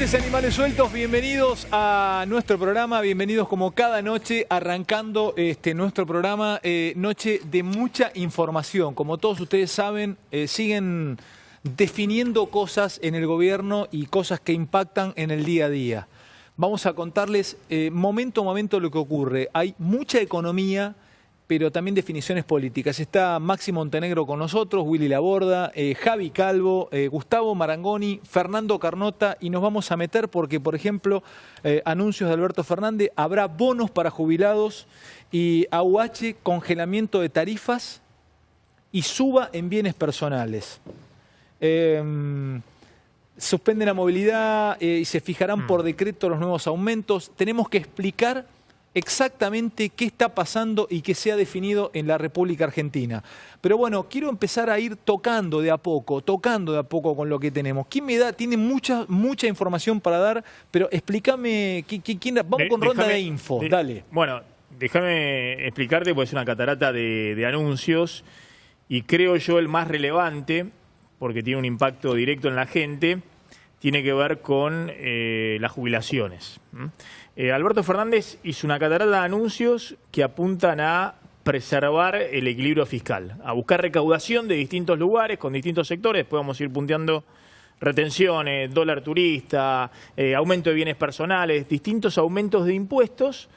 noches, animales sueltos, bienvenidos a nuestro programa, bienvenidos como cada noche, arrancando nuestro programa, noche de mucha información. Como todos ustedes saben, siguen definiendo cosas en el gobierno y cosas que impactan en el día a día. Vamos a contarles momento a momento lo que ocurre. Hay mucha economía, pero también definiciones políticas. Está Maxi Montenegro con nosotros, Willy Laborda, Javi Calvo, Gustavo Marangoni, Fernando Carnota, y nos vamos a meter porque, por ejemplo, anuncios de Alberto Fernández, habrá bonos para jubilados y AUH, congelamiento de tarifas y suba en bienes personales. Suspende la movilidad y se fijarán por decreto los nuevos aumentos. Tenemos que explicar exactamente qué está pasando y qué se ha definido en la República Argentina. Pero bueno, quiero empezar a ir tocando de a poco con lo que tenemos. ¿Quién me da? Tiene mucha información para dar, pero explícame, vamos con ronda de info, dale. Bueno, déjame explicarte, pues es una catarata de anuncios y creo yo el más relevante, porque tiene un impacto directo en la gente, tiene que ver con las jubilaciones. Alberto Fernández hizo una catarata de anuncios que apuntan a preservar el equilibrio fiscal, a buscar recaudación de distintos lugares, con distintos sectores. Después vamos a ir punteando retenciones, dólar turista, aumento de bienes personales, distintos aumentos de impuestos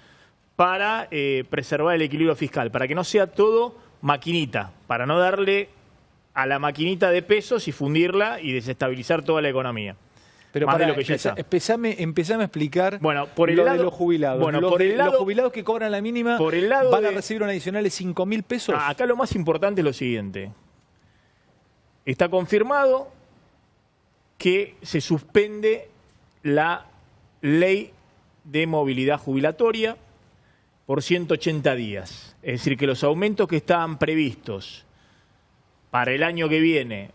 para preservar el equilibrio fiscal, para que no sea todo maquinita, para no darle a la maquinita de pesos y fundirla y desestabilizar toda la economía. Pero más para, de lo que ya está. Empezame a explicar por el lado de los jubilados. Bueno, los jubilados que cobran la mínima van a recibir un adicional de 5.000 pesos. Acá lo más importante es lo siguiente. Está confirmado que se suspende la ley de movilidad jubilatoria por 180 días. Es decir, que los aumentos que estaban previstos para el año que viene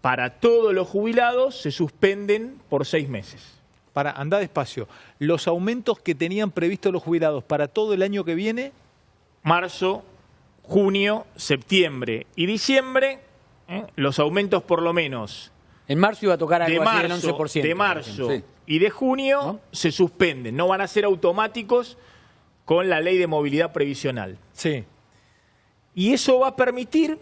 para todos los jubilados se suspenden por 6 meses. Andá despacio. Los aumentos que tenían previstos los jubilados para todo el año que viene. Marzo, junio, septiembre y diciembre, los aumentos por lo menos. En marzo iba a tocar algo así del 11%. De marzo y de junio, ¿no?, se suspenden. No van a ser automáticos con la ley de movilidad previsional. Sí. Y eso va a permitir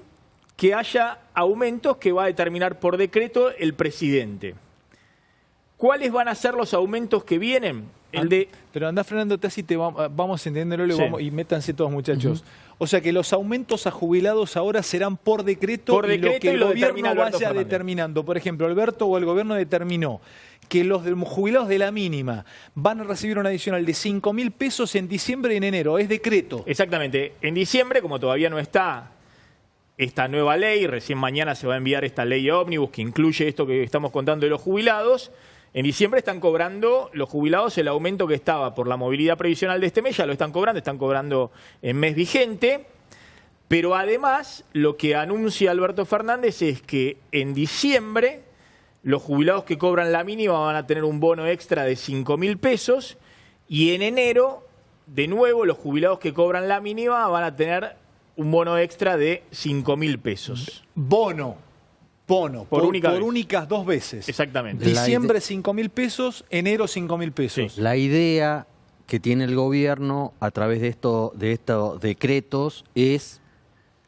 que haya aumentos que va a determinar por decreto el presidente. ¿Cuáles van a ser los aumentos que vienen? Pero andá frenándote así, vamos a entenderlo y métanse todos, muchachos. O sea que los aumentos a jubilados ahora serán por decreto y lo que el gobierno vaya determinando. Por ejemplo, Alberto o el gobierno determinó que los jubilados de la mínima van a recibir un adicional de 5.000 pesos en diciembre y en enero. Es decreto. Exactamente. En diciembre, como todavía no está esta nueva ley, recién mañana se va a enviar esta ley ómnibus que incluye esto que estamos contando de los jubilados. En diciembre están cobrando los jubilados el aumento que estaba por la movilidad previsional de este mes, ya lo están cobrando en mes vigente. Pero además, lo que anuncia Alberto Fernández es que en diciembre los jubilados que cobran la mínima van a tener un bono extra de 5.000 pesos y en enero, de nuevo, los jubilados que cobran la mínima van a tener un bono extra de 5.000 pesos. Bono. Por únicas 2 veces. Exactamente. Diciembre 5.000 pesos, enero 5.000 pesos. Sí. La idea que tiene el gobierno a través de estos decretos es,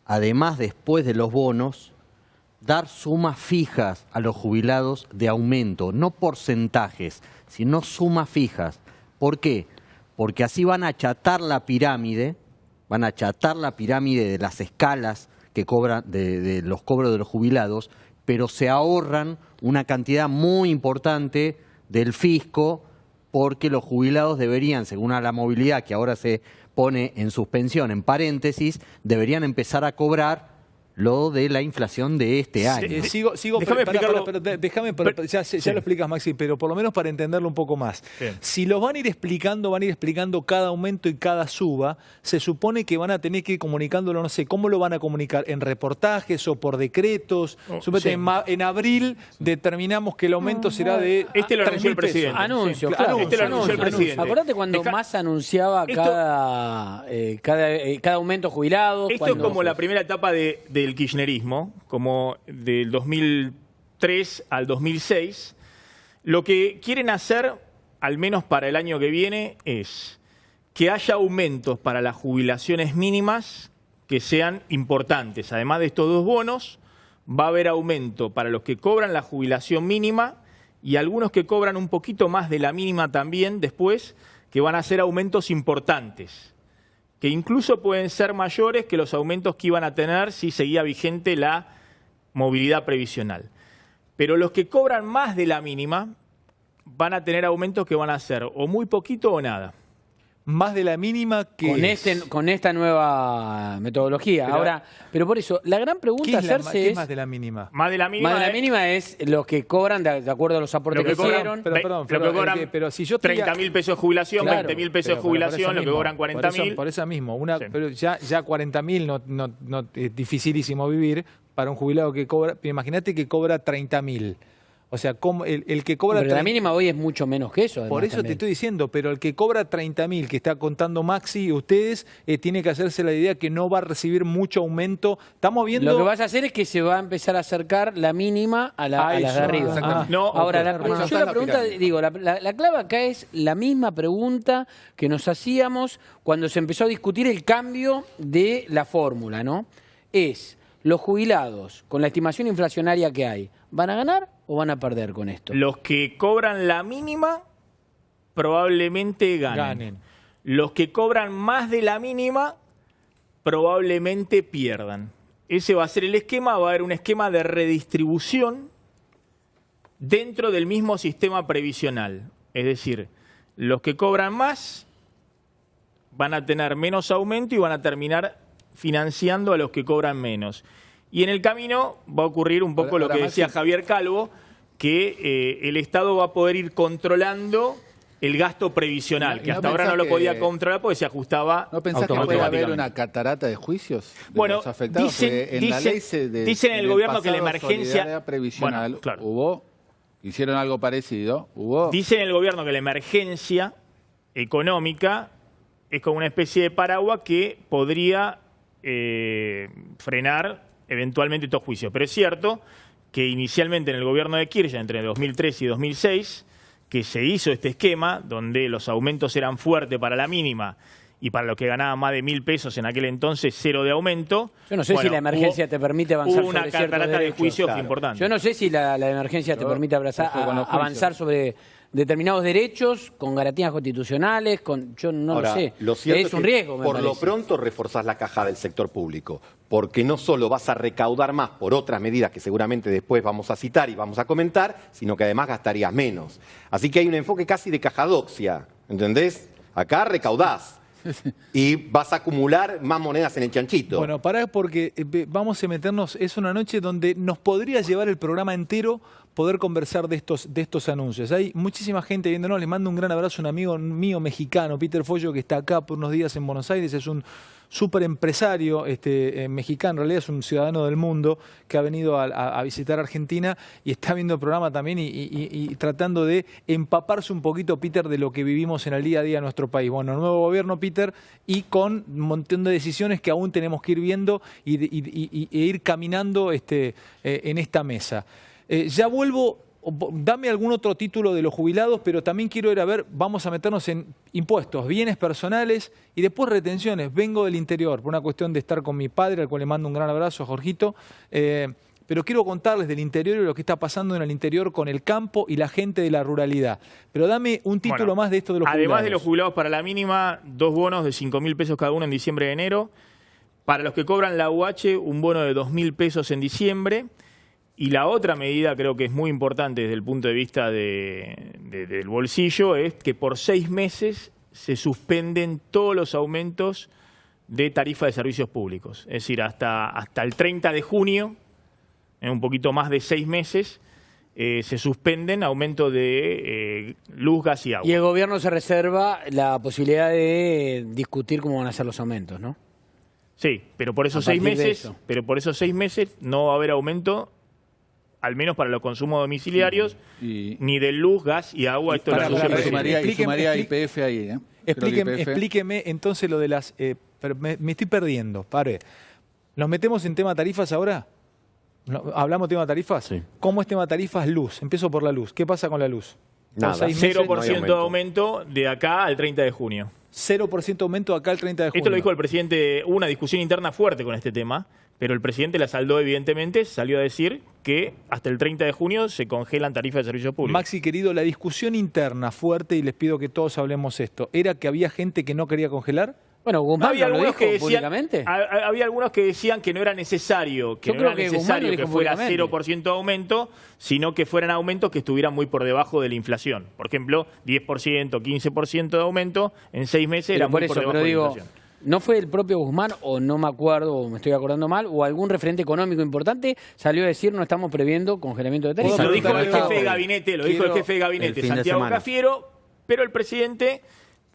además después de los bonos, dar sumas fijas a los jubilados de aumento, no porcentajes, sino sumas fijas. ¿Por qué? Porque así van a achatar la pirámide, de las escalas que cobran de los cobros de los jubilados, pero se ahorran una cantidad muy importante del fisco porque los jubilados deberían, según a la movilidad que ahora se pone en suspensión, en paréntesis, deberían empezar a cobrar lo de la inflación de este año. Déjame explicarlo. Ya lo explicas, Maxi, pero por lo menos para entenderlo un poco más. Bien. Si los van a ir explicando cada aumento y cada suba, se supone que van a tener que ir comunicándolo, no sé, ¿cómo lo van a comunicar? ¿En reportajes o por decretos? En abril determinamos que el aumento será de... Este lo anunció el presidente. Anuncio, sí, claro. Este lo anunció el presidente. Acordate cuando Massa anunciaba cada aumento jubilado. Esto es como la primera etapa del kirchnerismo, como del 2003 al 2006, Lo que quieren hacer, al menos para el año que viene, es que haya aumentos para las jubilaciones mínimas que sean importantes. Además de estos 2 bonos, va a haber aumento para los que cobran la jubilación mínima y algunos que cobran un poquito más de la mínima también después, que van a ser aumentos importantes, que incluso pueden ser mayores que los aumentos que iban a tener si seguía vigente la movilidad previsional. Pero los que cobran más de la mínima van a tener aumentos que van a ser o muy poquito o nada. Más de la mínima que con esta nueva metodología. Pero por eso, la gran pregunta ¿qué a es, hacerse es... más de la mínima? Más de la mínima, Más de la mínima es los que cobran de acuerdo a los aportes lo que que hicieron. Pero, perdón, pero si yo 30.000 pesos de jubilación, Claro, 20.000 pesos de jubilación, lo que cobran 40.000. Por eso mismo, Sí. pero ya 40.000 no es dificilísimo vivir para un jubilado que cobra. Imagínate que cobra 30.000. O sea, el que cobra... Pero la mínima hoy es mucho menos que eso. Por eso te estoy diciendo, pero el que cobra 30.000, que está contando Maxi, ustedes, tiene que hacerse la idea que no va a recibir mucho aumento. Estamos viendo... Lo que vas a hacer es que se va a empezar a acercar la mínima a las de arriba. No, Ahora, okay. yo la pregunta, digo, la clave acá es la misma pregunta que nos hacíamos cuando se empezó a discutir el cambio de la fórmula, ¿no? Es, los jubilados, con la estimación inflacionaria que hay, ¿van a ganar o van a perder con esto? Los que cobran la mínima probablemente ganen. Los que cobran más de la mínima probablemente pierdan. Ese va a ser el esquema, va a haber un esquema de redistribución dentro del mismo sistema previsional. Es decir, los que cobran más van a tener menos aumento y van a terminar financiando a los que cobran menos. Y en el camino va a ocurrir un poco lo que decía Javier Calvo, que el Estado va a poder ir controlando el gasto previsional, que hasta ahora no lo podía controlar porque se ajustaba ¿No pensás que puede haber una catarata de juicios de los afectados? Dicen en el gobierno que la emergencia previsional bueno, claro. hicieron algo parecido, Dicen en el gobierno que la emergencia económica es como una especie de paraguas que podría frenar eventualmente estos juicios. Pero es cierto que inicialmente en el gobierno de Kirchner, entre 2003 y 2006, que se hizo este esquema donde los aumentos eran fuertes para la mínima y para los que ganaban más de 1.000 pesos en aquel entonces, 0 de aumento. Yo no sé si la emergencia te permite avanzar hubo una sobre ciertos catarata de derechos. juicios importante. Yo no sé si la emergencia te permite avanzar sobre determinados derechos con garantías constitucionales, yo no lo sé. Lo cierto es un riesgo, me por parece. lo pronto reforzás la caja del sector público, porque no solo vas a recaudar más por otras medidas que seguramente después vamos a citar y vamos a comentar, sino que además gastarías menos. Así que hay un enfoque casi de cajadoxia, ¿entendés? Acá recaudás y vas a acumular más monedas en el chanchito. Bueno, pará porque vamos a meternos, es una noche donde nos podría llevar el programa entero poder conversar de estos anuncios. Hay muchísima gente viéndonos, les mando un gran abrazo a un amigo mío mexicano, Peter Follo, que está acá por unos días en Buenos Aires, es un súper empresario mexicano, en realidad es un ciudadano del mundo que ha venido a visitar Argentina y está viendo el programa también y tratando de empaparse un poquito, Peter, de lo que vivimos en el día a día en nuestro país. Bueno, nuevo gobierno, Peter, y con un montón de decisiones que aún tenemos que ir viendo e ir caminando en esta mesa. Ya vuelvo, dame algún otro título de los jubilados, pero también quiero ir a ver, vamos a meternos en impuestos, bienes personales y después retenciones. Vengo del interior por una cuestión de estar con mi padre, al cual le mando un gran abrazo a Jorgito, pero quiero contarles del interior y lo que está pasando en el interior con el campo y la gente de la ruralidad. Pero dame un título más de esto de los jubilados. Además de los jubilados para la mínima, 2 bonos de 5.000 pesos cada uno en diciembre y enero. Para los que cobran la UH, un bono de 2.000 pesos en diciembre. Y la otra medida, creo que es muy importante desde el punto de vista del bolsillo, es que por 6 meses se suspenden todos los aumentos de tarifa de servicios públicos. Es decir, hasta el 30 de junio, en un poquito más de 6 meses, se suspenden aumentos de luz, gas y agua. Y el gobierno se reserva la posibilidad de discutir cómo van a ser los aumentos, ¿no? Sí, pero por esos 6 meses no va a haber aumento, al menos para los consumos domicilios, ni de luz, gas y agua. Esto sumaría IPF ahí. Explíqueme entonces lo de las... me estoy perdiendo, pare. ¿Nos metemos en tema tarifas ahora? ¿Hablamos de tema tarifas? Sí. ¿Cómo es tema tarifas? Luz. Empiezo por la luz. ¿Qué pasa con la luz? Nada. 6 meses, 0% de aumento de acá al 30 de junio. 0% aumento acá el 30 de junio. Esto lo dijo el presidente, hubo una discusión interna fuerte con este tema, pero el presidente la saldó evidentemente, salió a decir que hasta el 30 de junio se congelan tarifas de servicios públicos. Maxi, querido, la discusión interna fuerte, y les pido que todos hablemos esto, ¿era que había gente que no quería congelar? Bueno, Guzmán Había lo algunos dijo que decían, públicamente. había algunos que decían que no era necesario, Yo creo que Guzmán lo dijo fuera públicamente. 0% de aumento, sino que fueran aumentos que estuvieran muy por debajo de la inflación. Por ejemplo, 10%, 15% de aumento en 6 meses era Pero por muy eso, por debajo pero de la digo, inflación. ¿no fue el propio Guzmán, o no me acuerdo, o me estoy acordando mal, o algún referente económico importante salió a decir no estamos previendo congelamiento de tarifas? ¿Puedo Lo dijo el preguntar algo? jefe de gabinete, el fin de Santiago semana. Cafiero, pero el presidente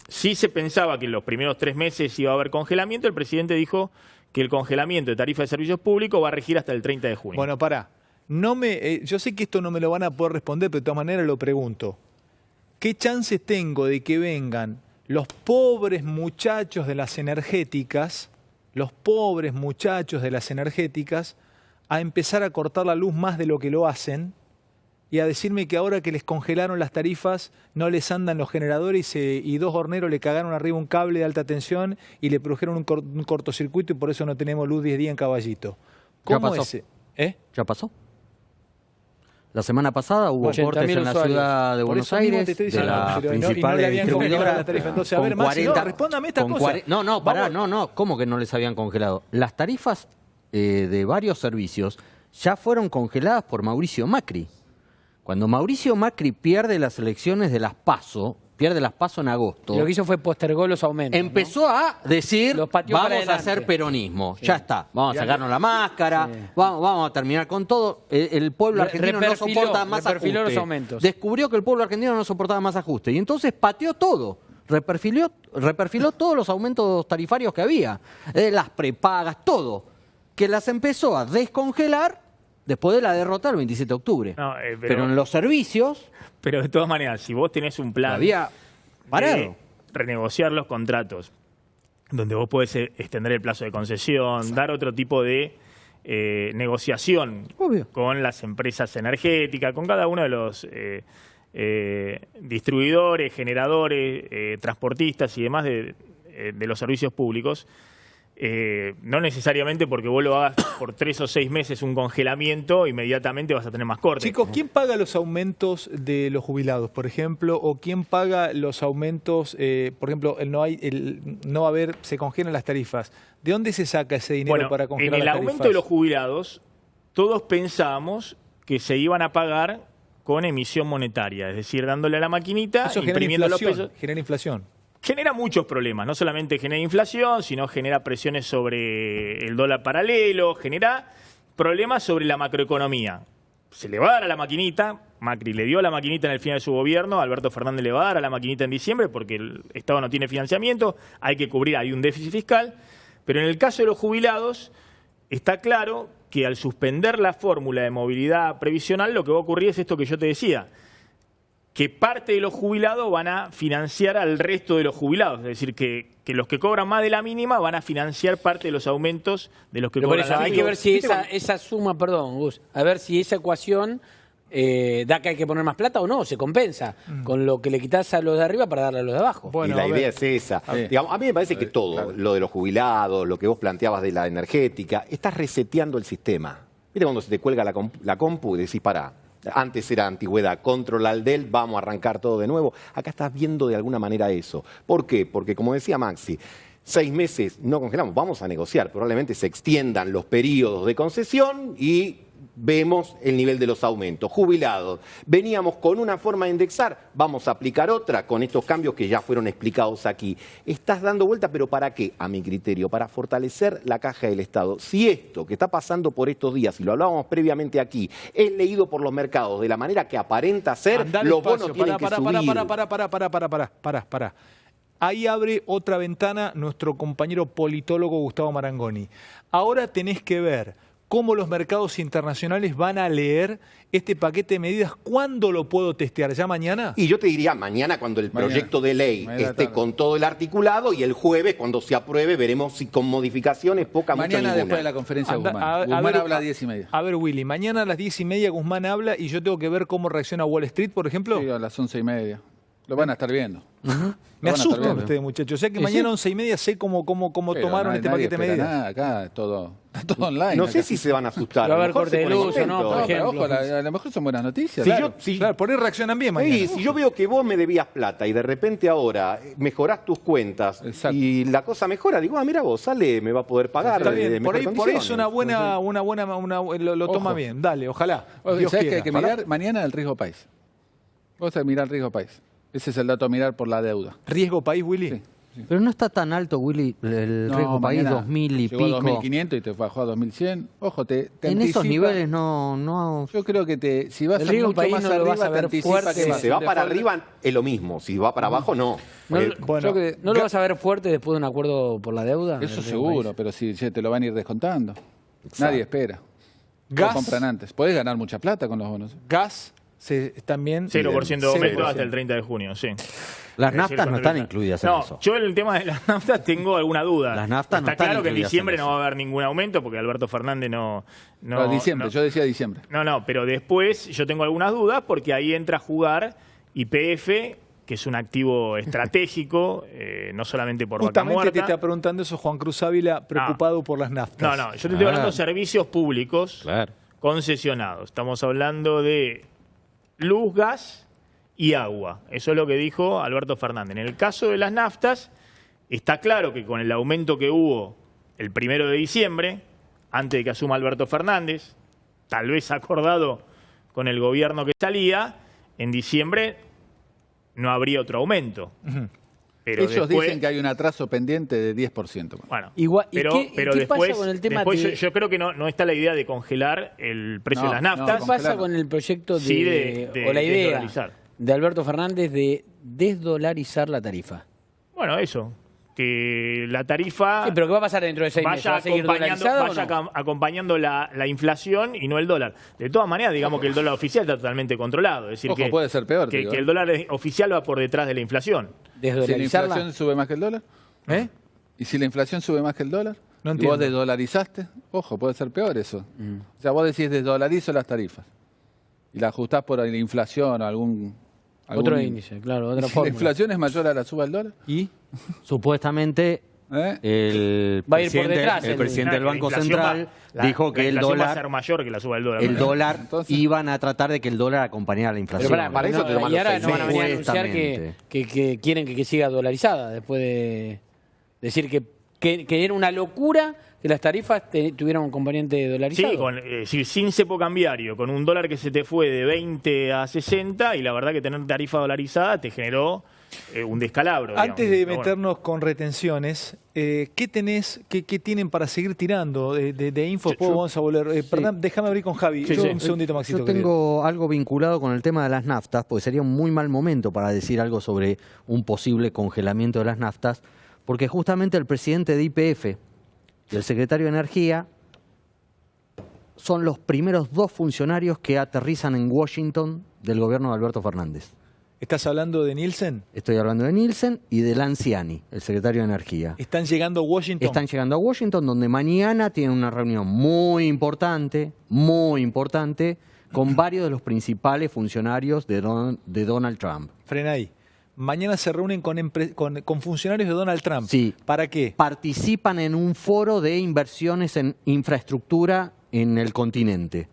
sí se pensaba que en los primeros 3 meses iba a haber congelamiento. El presidente dijo que el congelamiento de tarifas de servicios públicos va a regir hasta el 30 de junio. Bueno, pará. Yo sé que esto no me lo van a poder responder, pero de todas maneras lo pregunto. ¿Qué chances tengo de que vengan los pobres muchachos de las energéticas, a empezar a cortar la luz más de lo que lo hacen y a decirme que ahora que les congelaron las tarifas no les andan los generadores y 2 horneros le cagaron arriba un cable de alta tensión y le produjeron un cortocircuito y por eso no tenemos luz 10 días en Caballito? Ya ¿Cómo pasó. es? ¿Ya pasó? La semana pasada hubo 80.000 cortes en la usuarios. ciudad de Por Buenos eso mismo Aires, te estoy de diciendo, la pero no- y no principal le habían congelado distribuidora. la tarifa. Entonces, a ver, con Maxi, no, respóndame esta con cosa. No, pará, no, ¿cómo que no les habían congelado? Las tarifas de varios servicios ya fueron congeladas por Mauricio Macri. Cuando Mauricio Macri pierde las elecciones de las PASO en agosto, Lo que hizo fue postergó los aumentos. ¿no? empezó a decir, Los pateó para vamos a adelante. hacer peronismo. Ya está, vamos a sacarnos la máscara, vamos a terminar con todo. El pueblo argentino no Reperfiló, soporta más reperfiló ajuste. los aumentos. Descubrió que el pueblo argentino no soportaba más ajuste. Y entonces pateó todo. Reperfiló todos los aumentos tarifarios que había. Las prepagas, todo. Que las empezó a descongelar después de la derrota del 27 de octubre. No, pero en los servicios Pero de todas maneras, si vos tenés un plan había parado. de renegociar los contratos, donde vos podés extender el plazo de concesión, dar otro tipo de negociación Obvio. con las empresas energéticas, con cada uno de los distribuidores, generadores, transportistas y demás de los servicios públicos, no necesariamente porque vos lo hagas por 3 o 6 meses un congelamiento, inmediatamente vas a tener más cortes. Chicos, ¿quién paga los aumentos de los jubilados, por ejemplo? ¿O quién paga los aumentos, por ejemplo, no va a haber, se congelan las tarifas? ¿De dónde se saca ese dinero Bueno, para congelar en el las aumento tarifas? de los jubilados, todos pensábamos que se iban a pagar con emisión monetaria, es decir, dándole a la maquinita, Eso genera imprimiendo los inflación, pesos. genera inflación. Genera muchos problemas, no solamente genera inflación, sino genera presiones sobre el dólar paralelo, genera problemas sobre la macroeconomía. Se le va a dar a la maquinita, Macri le dio a la maquinita en el final de su gobierno, Alberto Fernández le va a dar a la maquinita en diciembre porque el Estado no tiene financiamiento, hay que cubrir, hay un déficit fiscal, pero en el caso de los jubilados está claro que al suspender la fórmula de movilidad previsional lo que va a ocurrir es esto que yo te decía, que parte de los jubilados van a financiar al resto de los jubilados. Es decir, que los que cobran más de la mínima van a financiar parte de los aumentos de los que Pero por cobran eso la hay mínima. que ver si esa suma, perdón, Gus, a ver si esa ecuación da que hay que poner más plata o no, se compensa con lo que le quitas a los de arriba para darle a los de abajo. Bueno, y la a ver. idea es esa. Digamos, a mí me parece que todo, lo de los jubilados, lo que vos planteabas de la energética, estás reseteando el sistema. ¿Viste cuando se te cuelga la compu y decís, pará, antes era antigüedad, control al del, vamos a arrancar todo de nuevo? Acá estás viendo de alguna manera eso. ¿Por qué? Porque, como decía Maxi, 6 meses no congelamos, vamos a negociar, probablemente se extiendan los periodos de concesión y vemos el nivel de los aumentos. Jubilados, veníamos con una forma de indexar, vamos a aplicar otra con estos cambios que ya fueron explicados aquí. Estás dando vuelta, pero ¿para qué? A mi criterio, para fortalecer la caja del Estado. Si esto que está pasando por estos días, y lo hablábamos previamente aquí, es leído por los mercados de la manera que aparenta ser, Andá los despacio, bonos tienen que subir. Pará. Ahí abre otra ventana nuestro compañero politólogo Gustavo Marangoni. Ahora tenés que ver cómo los mercados internacionales van a leer este paquete de medidas. ¿Cuándo lo puedo testear? ¿Ya mañana? Y yo te diría mañana cuando el proyecto de ley Mañana esté tarde. con todo el articulado y el jueves cuando se apruebe veremos si con modificaciones, poca, mucha, Mañana ninguna. después de la conferencia de Anda, Guzmán. Guzmán ver, habla a 10:30. A ver, Willy, mañana a las 10:30 Guzmán habla y yo tengo que ver cómo reacciona Wall Street, por ejemplo. Sí, a las 11:30. Lo van a estar viendo. Me Lo van a estar asustan viendo. ustedes, muchachos. O sea que Sí, mañana sí. 11:30 sé cómo Pero tomaron nadie este paquete de espera medidas. nada, acá está todo online. No acá. sé si se van a asustar. Va a lo haber mejor corte se de ponen luz o no, contentos. por No, pero ejemplo. ojo, a lo mejor son buenas noticias. Si claro. yo- Por ahí reaccionan bien mañana. Sí, si yo veo que vos me debías plata y de repente ahora mejorás tus cuentas Exacto. y la cosa mejora, digo, mira vos, sale, me va a poder pagar. Está de bien, por ahí, mejor por ahí es condiciones. lo toma Ojo. bien. Dale, ojalá. Oye, Dios ¿sabes que quiera. hay que mirar? Mañana el riesgo país. Vos tenés que mirar el riesgo país. Ese es el dato a mirar por la deuda. ¿Riesgo país, Willy? Sí. Pero no está tan alto, Willy, el riesgo país, mañana 2000 y llegó a pico. 2.500 y te bajó a 2.100. Ojo, te En esos anticipa- niveles no... Yo creo que si vas El a riesgo mucho país más no lo arriba, vas a te ver anticipa fuerte. que Si va a se va ser para default. arriba es lo mismo, si va para abajo no. Porque Bueno, Yo que- ¿No lo vas a ver fuerte después de un acuerdo por la deuda? Eso El seguro, país. pero si te lo van a ir descontando. Exacto. Nadie espera. Gas. Lo compran antes. Podés ganar mucha plata con los bonos. gas también. 0% de aumento 0%. hasta el 30 de junio, sí. Las Es naftas decir, no cuando están empieza- incluidas en No, eso. yo en el tema de las naftas tengo alguna duda. Las naftas no Está están claro que en incluidas diciembre en no va a haber ningún aumento porque Alberto Fernández no... No, diciembre, no- yo decía diciembre. No, pero después yo tengo algunas dudas porque ahí entra a jugar YPF, que es un activo estratégico, no solamente por vaca Justamente te muerta. está preguntando eso Juan Cruz Ávila, preocupado por las naftas. No, yo te estoy hablando de servicios públicos Claro. concesionados. Estamos hablando de luz, gas y agua. Eso es lo que dijo Alberto Fernández. En el caso de las naftas, está claro que con el aumento que hubo el 1 de diciembre, antes de que asuma Alberto Fernández, tal vez acordado con el gobierno que salía, en diciembre no habría otro aumento. Pero Ellos después- dicen que hay un atraso pendiente de 10%. Bueno, Igual- ¿y pero, qué- pero qué después, pasa con el tema después de- yo creo que no está la idea de congelar el precio No, de las no, naftas. ¿Qué pasa congelarlo. con el proyecto de, Sí, de o la idea desdolarizar. de Alberto Fernández de desdolarizar la tarifa? Bueno, eso, que la tarifa Sí, pero ¿qué va a pasar dentro de 6 meses? ¿Va vaya a seguir dolarizada o no? acompañando la inflación y no el dólar. De todas maneras, digamos que el dólar oficial está totalmente controlado. Es decir, Ojo, que, puede ser peor, que, digo, que el dólar oficial va por detrás de la inflación. Si la ¿Desdolarizarla? inflación sube más que el dólar, ¿Eh? ¿y si la inflación sube más que el dólar? No ¿Y entiendo. vos desdolarizaste? Ojo, puede ser peor eso. O sea, vos decís desdolarizo las tarifas y la ajustás por la inflación o algún Otro índice, claro, otra Si la fórmula. inflación es mayor a la suba del dólar, ¿Y? Supuestamente ¿eh? el Va a ir por presidente, detrás el el- presidente del La Banco inflación Central va- dijo que la el inflación va a ser dólar, mayor que la suba del dólar. el dólar Entonces- iban a tratar de que el dólar acompañara la inflación. Pero para eso te toman y los ahora 6 no van a venir a meses. anunciar que quieren que siga dolarizada después de decir que era una locura que las tarifas tuvieran un componente dolarizado. Sí, sin cepo cambiario, con un dólar que se te fue de 20 a 60 y la verdad que tener tarifa dolarizada te generó un descalabro. Antes digamos. de Pero meternos con retenciones, ¿qué tienen para seguir tirando de info? Después vamos a volver. Perdón, déjame abrir con Javi. Sí, Yo, sí. un segundito, Maxito. Yo querido. tengo algo vinculado con el tema de las naftas, porque sería un muy mal momento para decir algo sobre un posible congelamiento de las naftas, porque justamente el presidente de YPF y el secretario de Energía son los primeros dos funcionarios que aterrizan en Washington del gobierno de Alberto Fernández. ¿Estás hablando de Nielsen? Estoy hablando de Nielsen y de Lanciani, el secretario de Energía. ¿Están llegando a Washington? Están llegando a Washington, donde mañana tienen una reunión muy importante, con varios de los principales funcionarios de Donald Trump. Frena ahí. Mañana se reúnen con funcionarios de Donald Trump. Sí. ¿Para qué? Participan en un foro de inversiones en infraestructura en el continente.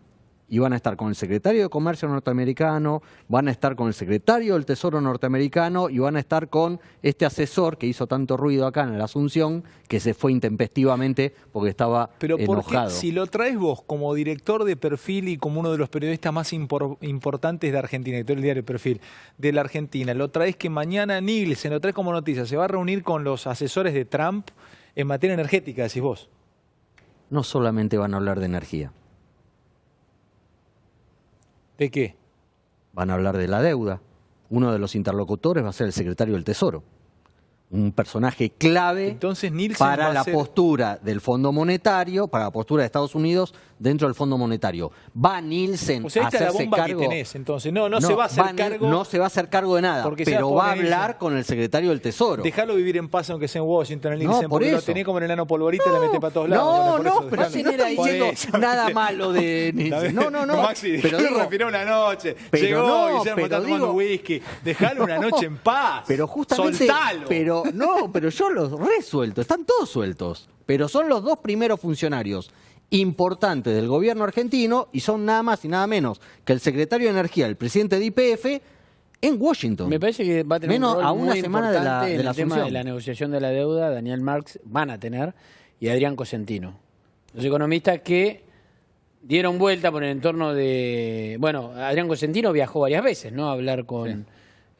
Y van a estar con el secretario de Comercio norteamericano, van a estar con el secretario del Tesoro norteamericano y van a estar con este asesor que hizo tanto ruido acá en la Asunción, que se fue intempestivamente porque estaba Pero ¿por qué, enojado. si lo traes vos como director de Perfil y como uno de los periodistas más importantes de Argentina, director del diario Perfil de la Argentina, lo traes que mañana Nielsen, lo traes como noticia, se va a reunir con los asesores de Trump en materia energética, decís vos? No solamente van a hablar de energía, ¿De qué? van a hablar de la deuda. Uno de los interlocutores va a ser el secretario del Tesoro. Un personaje clave Entonces Nielsen va para a la ser- postura del Fondo Monetario, para la postura de Estados Unidos dentro del Fondo Monetario. ¿Va Nielsen O sea, a esta es la hacerse bomba cargo? que tenés, entonces. No se va a hacer cargo. No se va a hacer cargo de nada, porque sea pero va a pobre Nielsen. hablar con el secretario del Tesoro. Déjalo vivir en paz aunque sea en Washington, el No, Nielsen, por porque lo eso. tenés como en el enano polvorita y le metés para todos lados. No, Bueno, por eso, pero dejalo. si no estoy Por diciendo eso, nada ¿viste? malo de Nielsen. No, Maxi, pero pero digo, respiró una noche. pero Llegó no, y se pero está tomando digo- whisky. Dejalo una noche en paz. pero justamente, Soltalo. pero yo los resuelto, están todos sueltos. Pero son los dos primeros funcionarios importantes del gobierno argentino y son nada más y nada menos que el secretario de Energía, el presidente de YPF, en Washington. Me parece que va a tener Menos un rol a una muy semana de la- importante de en la el tema de asunción. la negociación de la deuda. Daniel Marx van a tener y Adrián Cosentino. Los economistas que dieron vuelta por el entorno de... Bueno, Adrián Cosentino viajó varias veces, ¿no? A hablar con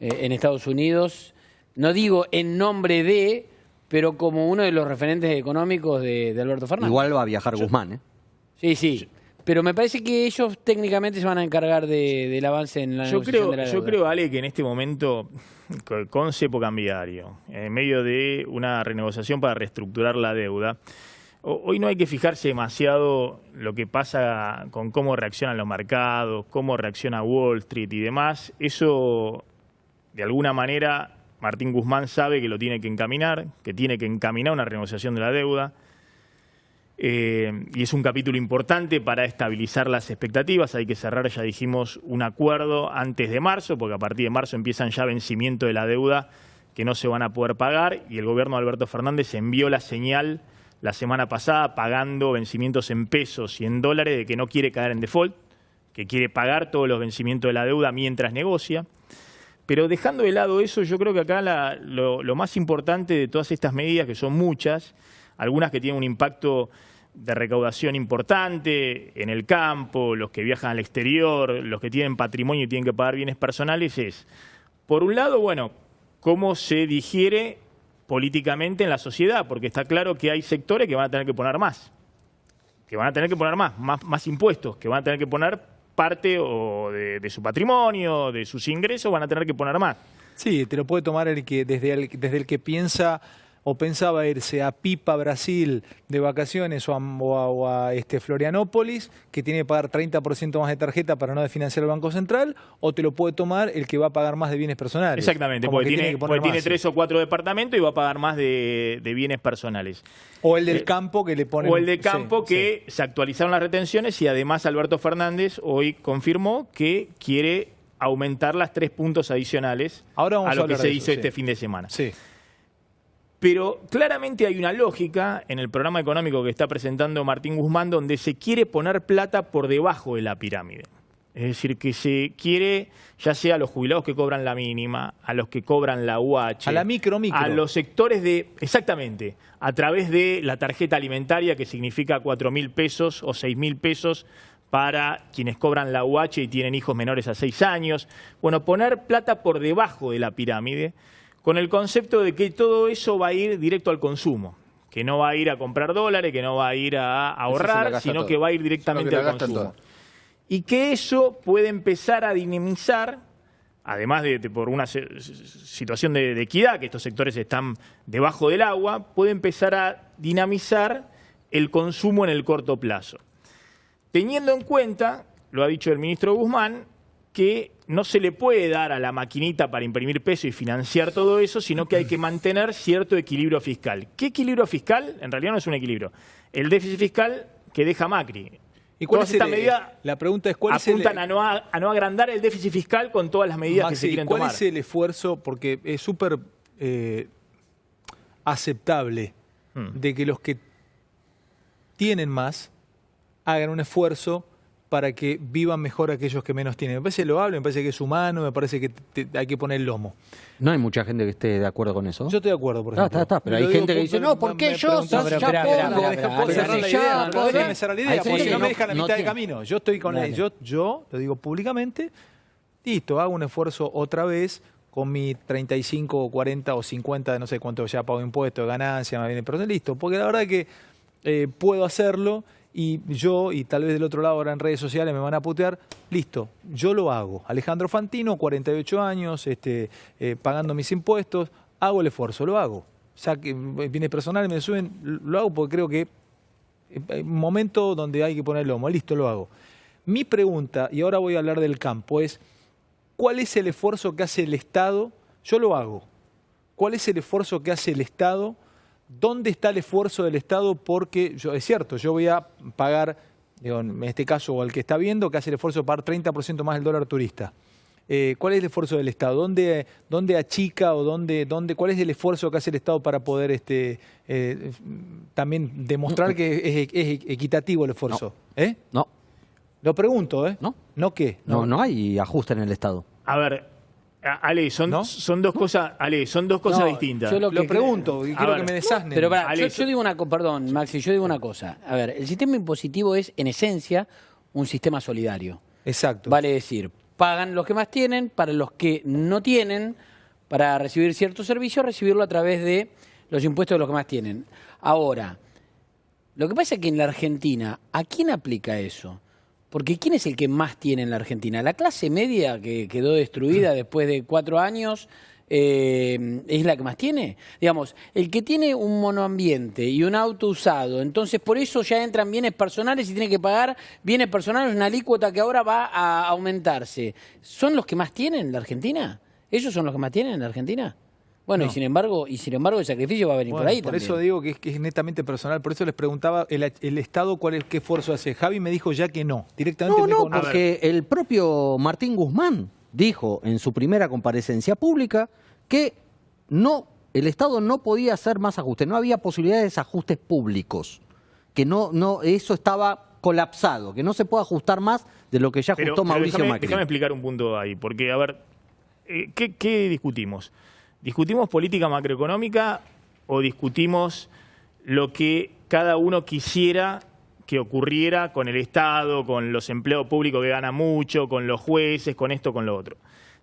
en Estados Unidos. No digo en nombre de, pero como uno de los referentes económicos de Alberto Fernández. Igual va a viajar Guzmán, ¿eh? Sí, sí. Pero me parece que ellos técnicamente se van a encargar del avance en la negociación de la deuda. Yo creo, Ale, que en este momento, con cepo cambiario, en medio de una renegociación para reestructurar la deuda, hoy no hay que fijarse demasiado lo que pasa con cómo reaccionan los mercados, cómo reacciona Wall Street y demás. Eso, de alguna manera, Martín Guzmán sabe que lo tiene que encaminar, que tiene que encaminar una renegociación de la deuda. Y es un capítulo importante para estabilizar las expectativas. Hay que cerrar, ya dijimos, un acuerdo antes de marzo, porque a partir de marzo empiezan ya vencimiento de la deuda que no se van a poder pagar, y el gobierno de Alberto Fernández envió la señal la semana pasada pagando vencimientos en pesos y en dólares de que no quiere caer en default, que quiere pagar todos los vencimientos de la deuda mientras negocia. Pero dejando de lado eso, yo creo que acá lo más importante de todas estas medidas, que son muchas, algunas que tienen un impacto de recaudación importante en el campo, los que viajan al exterior, los que tienen patrimonio y tienen que pagar bienes personales, es, por un lado, bueno, cómo se digiere políticamente en la sociedad, porque está claro que hay sectores que van a tener que poner más, más impuestos, que van a tener que poner parte o de su patrimonio, de sus ingresos, van a tener que poner más. Sí, te lo puede tomar el que desde el que piensa o pensaba irse a Pipa, Brasil, de vacaciones o a Florianópolis, que tiene que pagar 30% más de tarjeta para no financiar el Banco Central, o te lo puede tomar el que va a pagar más de bienes personales. Exactamente, Como porque que tiene que poner 3 o 4 departamentos y va a pagar más de bienes personales. O el del campo que le pone. O el de campo que se actualizaron las retenciones y además Alberto Fernández hoy confirmó que quiere aumentar las 3 puntos adicionales Ahora vamos a lo a que hablar se de eso, hizo sí. este fin de semana. Sí. Pero claramente hay una lógica en el programa económico que está presentando Martín Guzmán donde se quiere poner plata por debajo de la pirámide. Es decir, que se quiere, ya sea a los jubilados que cobran la mínima, a los que cobran la UH, A la micro. a los sectores de, exactamente, a través de la tarjeta alimentaria que significa 4.000 pesos o 6.000 pesos para quienes cobran la UH y tienen hijos menores a 6 años. Bueno, poner plata por debajo de la pirámide con el concepto de que todo eso va a ir directo al consumo, que no va a ir a comprar dólares, que no va a ir a ahorrar, sino que va a ir directamente al consumo. Y que eso puede empezar a dinamizar, además de por una situación de equidad, que estos sectores están debajo del agua, puede empezar a dinamizar el consumo en el corto plazo. Teniendo en cuenta, lo ha dicho el ministro Guzmán, que no se le puede dar a la maquinita para imprimir peso y financiar todo eso, sino que hay que mantener cierto equilibrio fiscal. ¿Qué equilibrio fiscal? En realidad no es un equilibrio. El déficit fiscal que deja Macri. ¿Y cuál Todas es estas medidas la pregunta es cuál apuntan es a no agrandar el déficit fiscal con todas las medidas que se Maxi, quieren ¿cuál tomar. es el esfuerzo? Porque es súper aceptable de que los que tienen más hagan un esfuerzo para que vivan mejor aquellos que menos tienen. Me parece loable, me parece que es humano, me parece que hay que poner el lomo. No hay mucha gente que esté de acuerdo con eso. Yo estoy de acuerdo, por ejemplo. Pero hay gente que dice, no, ¿por qué yo? No, pero espera, ¿Puedo cerrar la idea? ¿puedo? Déjame cerrar la idea, Hay porque gente no que me dejan la no mitad del tiene. camino. Yo estoy con yo lo digo públicamente, listo, hago un esfuerzo otra vez con mi 35 o 40 o 50, de no sé cuánto ya pago impuestos, de ganancia, me viene, pero listo, porque la verdad que puedo hacerlo. Y yo, y tal vez del otro lado ahora en redes sociales me van a putear, listo, yo lo hago. Alejandro Fantino, 48 años, pagando mis impuestos, hago el esfuerzo, lo hago. Ya que bienes personales me suben, lo hago porque creo que momento donde hay que poner el lomo, listo, lo hago. Mi pregunta, y ahora voy a hablar del campo, es ¿cuál es el esfuerzo que hace el Estado? Yo lo hago. ¿Cuál es el esfuerzo que hace el Estado? ¿Dónde está el esfuerzo del Estado? Porque es cierto, yo voy a pagar, digo, en este caso, o al que está viendo, que hace el esfuerzo de pagar 30% más el dólar turista. ¿Cuál es el esfuerzo del Estado? ¿Dónde achica o cuál es el esfuerzo que hace el Estado para poder también demostrar que es equitativo el esfuerzo? No. Lo pregunto, No. ¿No qué? No hay ajuste en el Estado. A ver, Ale, son dos cosas, Ale, son dos cosas distintas. yo Lo pregunto y quiero que me desasnen. Pero pará, Ale, yo digo una cosa, perdón, Maxi, yo digo una cosa. A ver, el sistema impositivo es, en esencia, un sistema solidario. Exacto. Vale decir, pagan los que más tienen, para los que no tienen, para recibir ciertos servicios, recibirlo a través de los impuestos de los que más tienen. Ahora, lo que pasa es que en la Argentina, ¿a quién aplica eso? Porque ¿quién es el que más tiene en la Argentina? ¿La clase media que quedó destruida después de 4 años es la que más tiene? Digamos, el que tiene un monoambiente y un auto usado, entonces por eso ya entran bienes personales y tiene que pagar bienes personales, una alícuota que ahora va a aumentarse. ¿Son los que más tienen en la Argentina? ¿Ellos son los que más tienen en la Argentina? Bueno, No. y sin embargo el sacrificio va a venir Bueno, por ahí por también. eso digo que es netamente personal. Por eso les preguntaba el Estado qué esfuerzo hace. Javi me dijo ya que no. Directamente me dijo no. Porque el propio Martín Guzmán dijo en su primera comparecencia pública que el Estado no podía hacer más ajustes, no había posibilidades de ajustes públicos, que eso estaba colapsado, que no se puede ajustar más de lo que ya ajustó Mauricio Macri. Déjame explicar un punto ahí, porque, a ver, ¿qué discutimos? ¿Discutimos política macroeconómica o discutimos lo que cada uno quisiera que ocurriera con el Estado, con los empleados públicos que ganan mucho, con los jueces, con esto, con lo otro?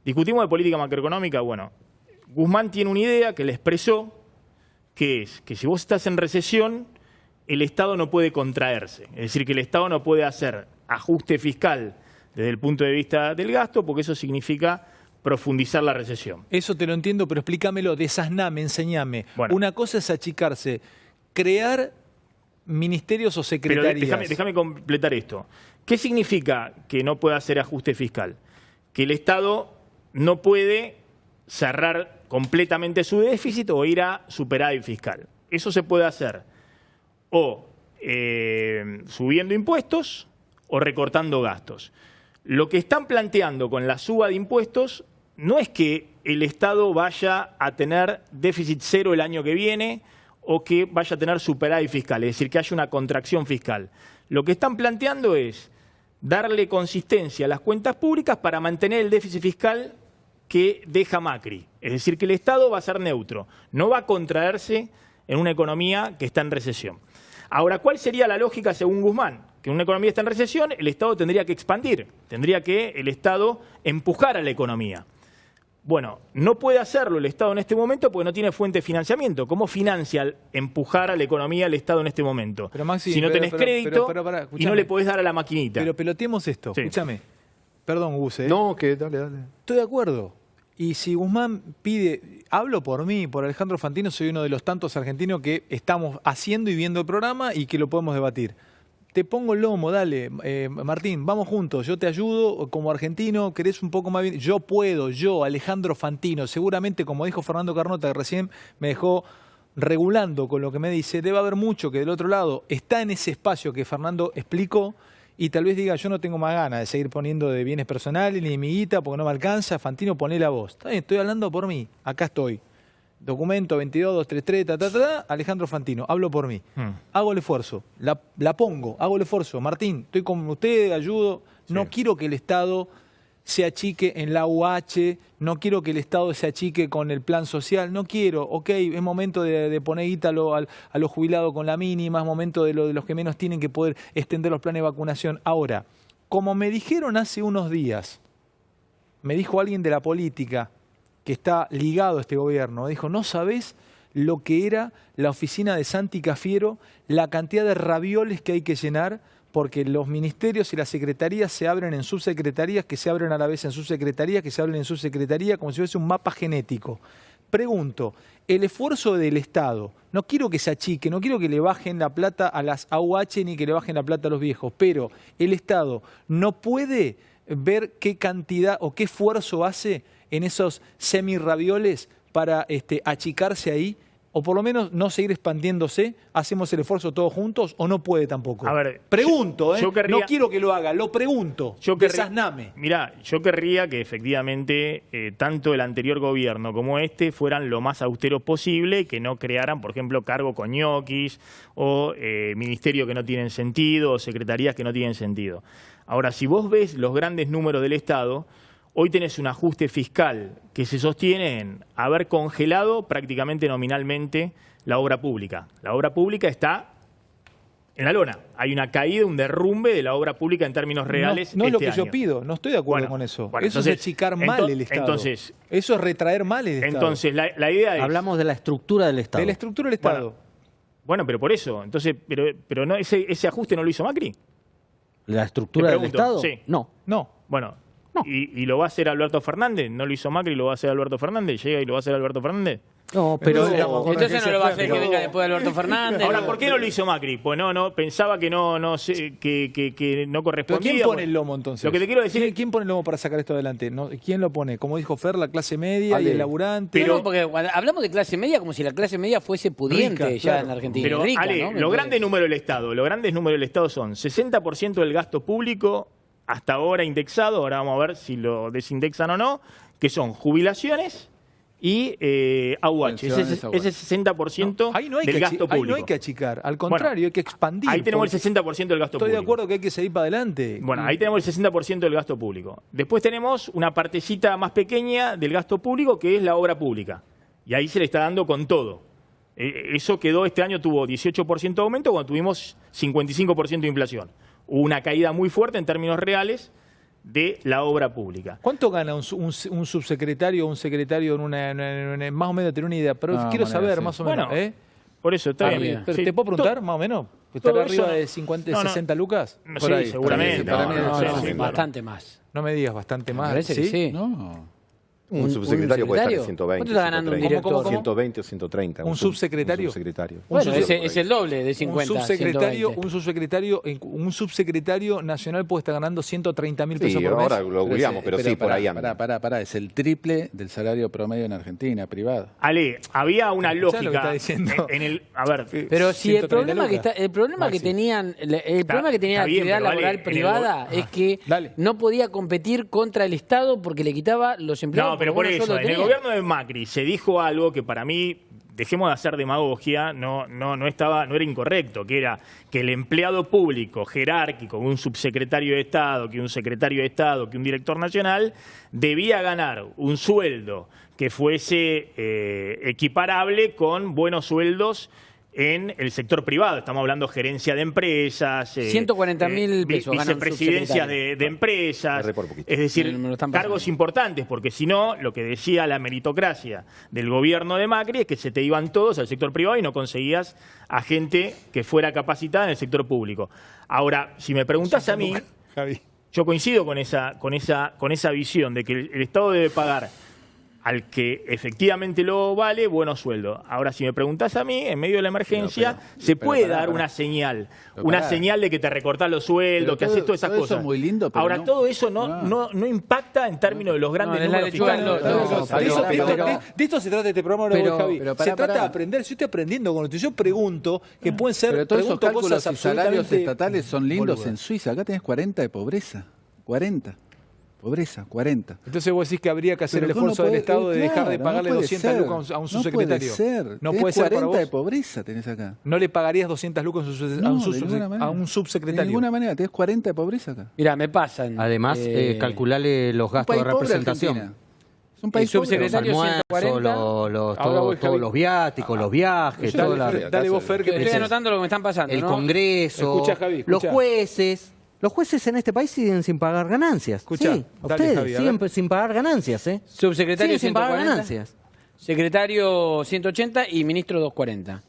¿Discutimos de política macroeconómica? Bueno, Guzmán tiene una idea que le expresó, que es que si vos estás en recesión, el Estado no puede contraerse. Es decir, que el Estado no puede hacer ajuste fiscal desde el punto de vista del gasto, porque eso significa profundizar la recesión. Eso te lo entiendo, pero explícamelo, desasname, enseñame. Bueno. Una cosa es achicarse, crear ministerios o Pero secretarías. déjame completar esto. ¿Qué significa que no pueda hacer ajuste fiscal? Que el Estado no puede cerrar completamente su déficit o ir a superávit fiscal. Eso se puede hacer o subiendo impuestos o recortando gastos. Lo que están planteando con la suba de impuestos no es que el Estado vaya a tener déficit cero el año que viene o que vaya a tener superávit fiscal, es decir, que haya una contracción fiscal. Lo que están planteando es darle consistencia a las cuentas públicas para mantener el déficit fiscal que deja Macri. Es decir, que el Estado va a ser neutro, no va a contraerse en una economía que está en recesión. Ahora, ¿cuál sería la lógica según Guzmán? Que en una economía está en recesión, el Estado tendría que expandir, tendría que el Estado empujar a la economía. Bueno, no puede hacerlo el Estado en este momento porque no tiene fuente de financiamiento. ¿Cómo financia empujar a la economía el Estado en este momento? Pero, Maxi, si no tenés crédito pará, y no escuchame. le podés dar a la maquinita. Pero peloteemos esto, Sí. escúchame. Perdón, Gus, No, que dale. Estoy de acuerdo. Y si Guzmán pide, hablo por mí, por Alejandro Fantino, soy uno de los tantos argentinos que estamos haciendo y viendo el programa y que lo podemos debatir. Te pongo el lomo, dale, Martín, vamos juntos, yo te ayudo como argentino, querés un poco más bien, yo puedo, Alejandro Fantino, seguramente como dijo Fernando Carnota, que recién me dejó regulando con lo que me dice, debe haber mucho que del otro lado está en ese espacio que Fernando explicó y tal vez diga, yo no tengo más ganas de seguir poniendo de bienes personales ni de mi guita porque no me alcanza, Fantino, poné la voz. Está bien, estoy hablando por mí, acá estoy. Documento 22233, Alejandro Fantino, hablo por mí. Hago el esfuerzo, la pongo, hago el esfuerzo. Martín, estoy con usted, ayudo. No quiero que el Estado se achique en la UH, no quiero que el Estado se achique con el plan social, no quiero. Ok, es momento de poner guita a los jubilados con la mínima, es momento de los que menos tienen que poder extender los planes de vacunación. Ahora, como me dijeron hace unos días, me dijo alguien de la política, que está ligado a este gobierno, dijo, ¿no sabés lo que era la oficina de Santi Cafiero, la cantidad de ravioles que hay que llenar? Porque los ministerios y las secretarías se abren en subsecretarías, que se abren a la vez en subsecretarías, que se abren en subsecretaría, como si fuese un mapa genético. pregunto, el esfuerzo del Estado, no quiero que se achique, no quiero que le bajen la plata a las AUH ni que le bajen la plata a los viejos, pero el Estado no puede ver qué cantidad o qué esfuerzo hace en esos semi-ravioles para achicarse ahí, o por lo menos no seguir expandiéndose. ¿Hacemos el esfuerzo todos juntos o no puede tampoco? A ver, pregunto, yo querría, no quiero que lo haga, lo pregunto. Desazname. Mirá, yo querría que efectivamente tanto el anterior gobierno como este fueran lo más austeros posible y que no crearan, por ejemplo, cargo con ñoquis o ministerios que no tienen sentido o secretarías que no tienen sentido. Ahora, si vos ves los grandes números del Estado, hoy tenés un ajuste fiscal que se sostiene en haber congelado prácticamente nominalmente la obra pública. La obra pública está en la lona. Hay una caída, un derrumbe de la obra pública en términos reales. No es lo que año. yo pido, no estoy de acuerdo con eso. Bueno, eso entonces, es achicar mal el Estado. Entonces, eso es retraer mal el Estado. Entonces, la idea es... Hablamos de la estructura del Estado. De la estructura del Estado. Bueno, pero por eso. Entonces, pero no, ese ajuste no lo hizo Macri. ¿La estructura del Estado? Sí. No. Bueno, No. ¿Y lo va a hacer Alberto Fernández? ¿No lo hizo Macri, lo va a hacer Alberto Fernández? ¿Llega y lo va a hacer Alberto Fernández? No, pero... Entonces no lo va a hacer que venga después de Alberto Fernández. Ahora, ¿por qué no lo hizo Macri? Pues no, pensaba que no no ¿Pero correspondía. quién pone el lomo entonces? Lo que te quiero decir ¿Quién pone el lomo para sacar esto adelante? ¿No? ¿Quién lo pone? Como dijo Fer, la clase media y el laburante. Pero porque cuando hablamos de clase media como si la clase media fuese pudiente Rica, ya claro. en Argentina. Pero, rica, Ale, ¿no? los grandes números del Estado son 60% del gasto público hasta ahora indexado, ahora vamos a ver si lo desindexan o no, que son jubilaciones y AUH. Ese 60% Ahí no hay del que gasto público. Ahí no hay que achicar, al contrario, hay que expandir. Ahí tenemos el 60% del gasto Estoy público. de acuerdo que hay que seguir para adelante. Bueno, ahí tenemos el 60% del gasto público. Después tenemos una partecita más pequeña del gasto público que es la obra pública. Y ahí se le está dando con todo. Eso quedó, este año tuvo 18% de aumento cuando tuvimos 55% de inflación. Hubo una caída muy fuerte en términos reales de la obra pública. ¿Cuánto gana un subsecretario o un secretario más o menos tener una idea? Pero quiero saber más o menos. Bueno, por eso está bien. Pero Sí, ¿te puedo preguntar más o menos? ¿Estar todo arriba eso de 50, no, 60 lucas? No, Por sí, ahí. seguramente. Para mí Sí, claro. Bastante más. No me digas bastante Me más. parece que sí. No. Un subsecretario puede estar en secretario? 120. ¿Cuánto está ganando un 130, director? 120 o 130. ¿Un subsecretario? Un subsecretario. Bueno, Un es el doble de 50. Un subsecretario nacional puede estar ganando 130.000 pesos Sí, por mes. ahora lo googleamos, pero sí, por ahí anda. Pará, es el triple del salario promedio en Argentina, privado. Ale, había una ¿Escuchás lo que lógica está diciendo? en el... A ver, Pero si el 130 problema lucas. que Maxi. tenían la está actividad bien, pero laboral vale, privada es que Dale. no podía competir contra el Estado porque le quitaba los empleados. no, pero por eso, en el gobierno de Macri se dijo algo que para mí, dejemos de hacer demagogia, no era incorrecto, que era que el empleado público jerárquico, un subsecretario de Estado, que un secretario de Estado, que un director nacional, debía ganar un sueldo que fuese equiparable con buenos sueldos en el sector privado. Estamos hablando de gerencia de empresas, 140.000 pesos gana un vicepresidencias subsecretario. de empresas, Re por poquito. es decir, Me lo están pasando. cargos importantes, porque si no, lo que decía la meritocracia del gobierno de Macri es que se te iban todos al sector privado y no conseguías a gente que fuera capacitada en el sector público. Ahora, si me preguntás a mí, Javi. yo coincido con esa visión de que el Estado debe pagar al que efectivamente lo vale, buenos sueldos. Ahora, si me preguntás a mí, en medio de la emergencia, se puede dar una señal. Una señal de que te recortás los sueldos, Pero que haces todas esas todo cosas. eso es muy lindo, pero ahora, no. todo eso no impacta en términos de los grandes No, es la números lechuga fiscales. De esto se trata este programa, Pero- Javi. pero Se pará, trata de pará. aprender. Yo estoy aprendiendo con esto. Yo pregunto que pueden ser Pero todos esos pregunto cálculos cosas y salarios absolutamente estatales son lindos boludas. en Suiza. Acá tenés 40 de pobreza. 40. Pobreza, 40. Entonces vos decís que habría que hacer Pero el vos no esfuerzo del podés- Estado de dejar de claro, pagarle no puede 200 ser. lucas a un No subsecretario. puede ser. No Tenés puede ser para 40 de vos. pobreza tenés acá. No le pagarías 200 lucas No, de ninguna manera. a un De subsecretario. ninguna manera, tenés 40 de pobreza acá. Mira, me pasan. Además, calcularle los gastos de Un país pobre, representación. Argentina. Es un país El pobre. Los subsecretario almuerzos, 140. Ahora voy, todos Javi. los viáticos, los viajes, Dale, toda la- dale vos, Fer, que Estoy pensás. anotando lo que me están pasando. el ¿no? Congreso, Escucha, Javi, escucha. los jueces. Los jueces en este país siguen sin pagar ganancias. Escucha, Sí, dale, ustedes Javi, a siguen ver. sin pagar ganancias, ¿eh? Subsecretario Siguen sin pagar 140. ganancias. Secretario 180 y ministro 240.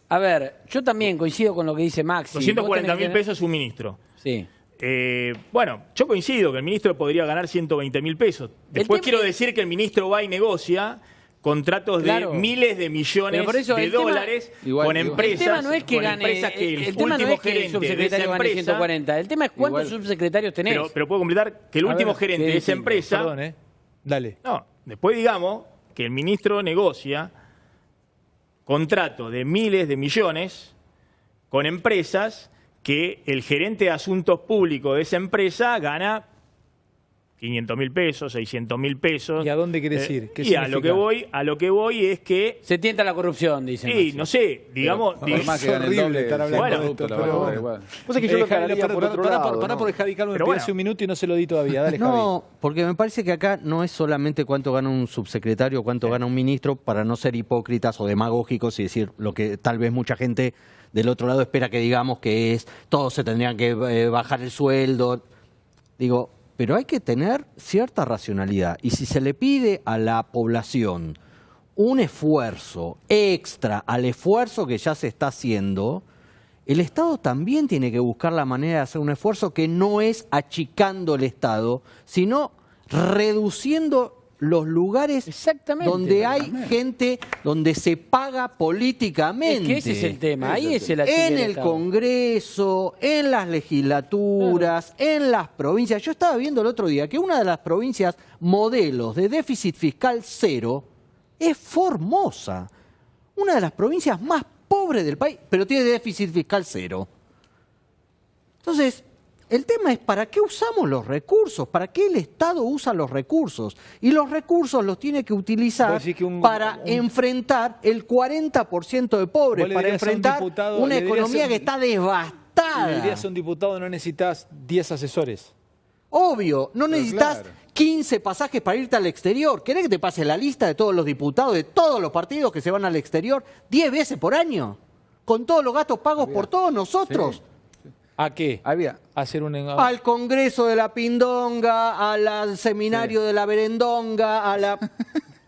A ver, yo también coincido con lo que dice Maxi. 240.000 pesos un ministro. Sí. Bueno, yo coincido que el ministro podría ganar 120.000 pesos. Después tema quiero es- decir que el ministro va y negocia contratos Claro. de miles de millones Pero por eso de el tema- dólares Igual, con igual. empresas, El tema no es que con gane, empresas que el tema no último es que el gerente de esa subsecretario gane empresa, 140. El tema es cuántos Igual. subsecretarios tenés. pero puedo completar que el A último ver, gerente qué de esa distinto. empresa, Perdón, dale. no, después digamos que el ministro negocia contratos de miles de millones con empresas que el gerente de asuntos públicos de esa empresa gana 500.000 pesos, 600.000 pesos. ¿Y a dónde querés ir? ¿Qué Y a lo significa? que voy es que, Se tienta la corrupción, dicen. sí, no sé, digamos, Por más que Es gane el horrible doble, estar el hablando de producto esto, la pero va a cobrar bueno. igual. Pues es que yo lo Javi, cargaría por otro lado, pará, ¿no? porque Javi Calvo me Pero pide bueno. hace un minuto y no se lo di todavía. Dale, Javi. No, porque me parece que acá no es solamente cuánto gana un subsecretario, cuánto gana un ministro, para no ser hipócritas o demagógicos y decir lo que tal vez mucha gente del otro lado espera que digamos que es, todos se tendrían que bajar el sueldo. Digo, pero hay que tener cierta racionalidad. Y si se le pide a la población un esfuerzo extra al esfuerzo que ya se está haciendo, el Estado también tiene que buscar la manera de hacer un esfuerzo que no es achicando el Estado, sino reduciendo los lugares Exactamente. donde hay gente, donde se paga políticamente. Es que ese es el tema. Ahí es el En achique del el Estado. Congreso, en las legislaturas, en las provincias. Yo estaba viendo el otro día que una de las provincias modelos de déficit fiscal cero es Formosa. Una de las provincias más pobres del país, pero tiene déficit fiscal cero. Entonces, el tema es para qué usamos los recursos, para qué el Estado usa los recursos. Y los recursos los tiene que utilizar Vos decís que para enfrentar el 40% de pobres, Vos le para dirías a un enfrentar diputado- una le dirías economía a un- que está Le devastada. dirías a un diputado no necesitas 10 asesores. Obvio, no necesitas claro. 15 pasajes para irte al exterior. ¿Querés que te pase la lista de todos los diputados, de todos los partidos que se van al exterior 10 veces por año? Con todos los gastos pagos por todos nosotros. ¿A qué? Había. Hacer un... Al Congreso de la Pindonga, al Seminario de la Berendonga, a la...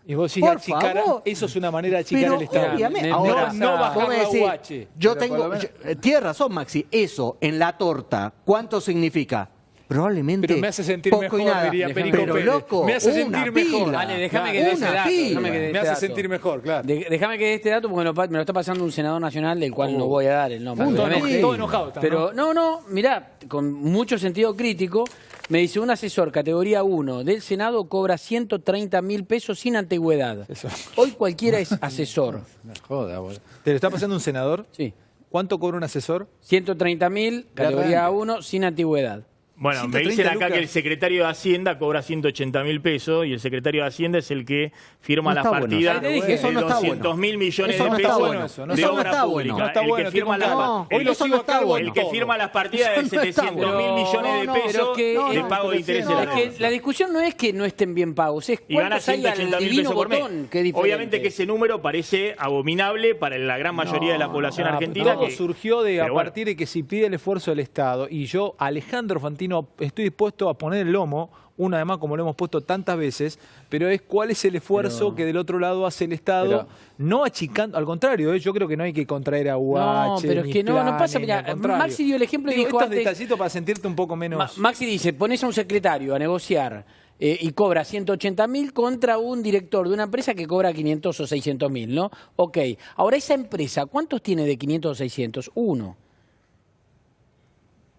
Y vos decís Por achicar, favor. eso es una manera de achicar Pero el Estado. obviamente, No, ahora no bajar vos me la decís, UH. yo Pero por lo tengo, menos- tienes razón, Maxi, eso en la torta, ¿cuánto significa? Probablemente Pero me hace sentir poco mejor, y nada. diría Perico Pero Pérez. loco, Me hace una sentir mejor. pila. Vale, déjame que dé ese Una dato. pila. Déjame que dé Me este hace dato. sentir mejor, claro. Déjame que dé este dato porque me lo está pasando un senador nacional del cual no voy a dar el nombre. Todo obviamente. enojado, todo enojado está, Pero no, mirá, con mucho sentido crítico, me dice un asesor categoría 1 del Senado cobra 130.000 pesos sin antigüedad. Eso. Hoy cualquiera es asesor. Una joda, boludo. ¿Te lo está pasando un senador? Sí. ¿Cuánto cobra un asesor? 130.000, categoría arranque. 1, sin antigüedad. Bueno, me 130 dicen acá lucas. que el secretario de Hacienda cobra 180.000 pesos y el secretario de Hacienda es el que firma No las está bueno. partidas Ahí te dije, eso de no está bueno. 200.000 millones Eso de no está pesos bueno, eso de no obra está bueno. pública. No está bueno, el que firma estoy con la- Calvo. el- Hoy no sigo está a Calvo bueno. el que firma las partidas de Eso no está 700.000 bueno. millones de No, pesos pero que- de no, pago de intereses No, de es la que bolsa. la discusión no es que no estén bien pagos, es Y gana cuántos hay al 180.000 divino pesos por mes. botón, que es diferente. Obviamente que ese número parece abominable para la gran mayoría de la población argentina. Todo que- surgió de a pero bueno. partir de que si pide el esfuerzo del Estado y yo, Alejandro Fantino, estoy dispuesto a poner el lomo, una además como lo hemos puesto tantas veces, pero es cuál es el esfuerzo que del otro lado hace el Estado, Pero- no achicando, al contrario, yo creo que no hay que contraer a UH, No, pero es ni que no pasa, planes, mira, al contrario. Maxi dio el ejemplo y Digo, dijo estos antes- detallitos para sentirte un poco menos... Maxi dice, pones a un secretario a negociar y cobra 180.000 contra un director de una empresa que cobra 500 o 600.000, ¿no? Ok, ahora esa empresa, ¿cuántos tiene de 500 o 600? Uno.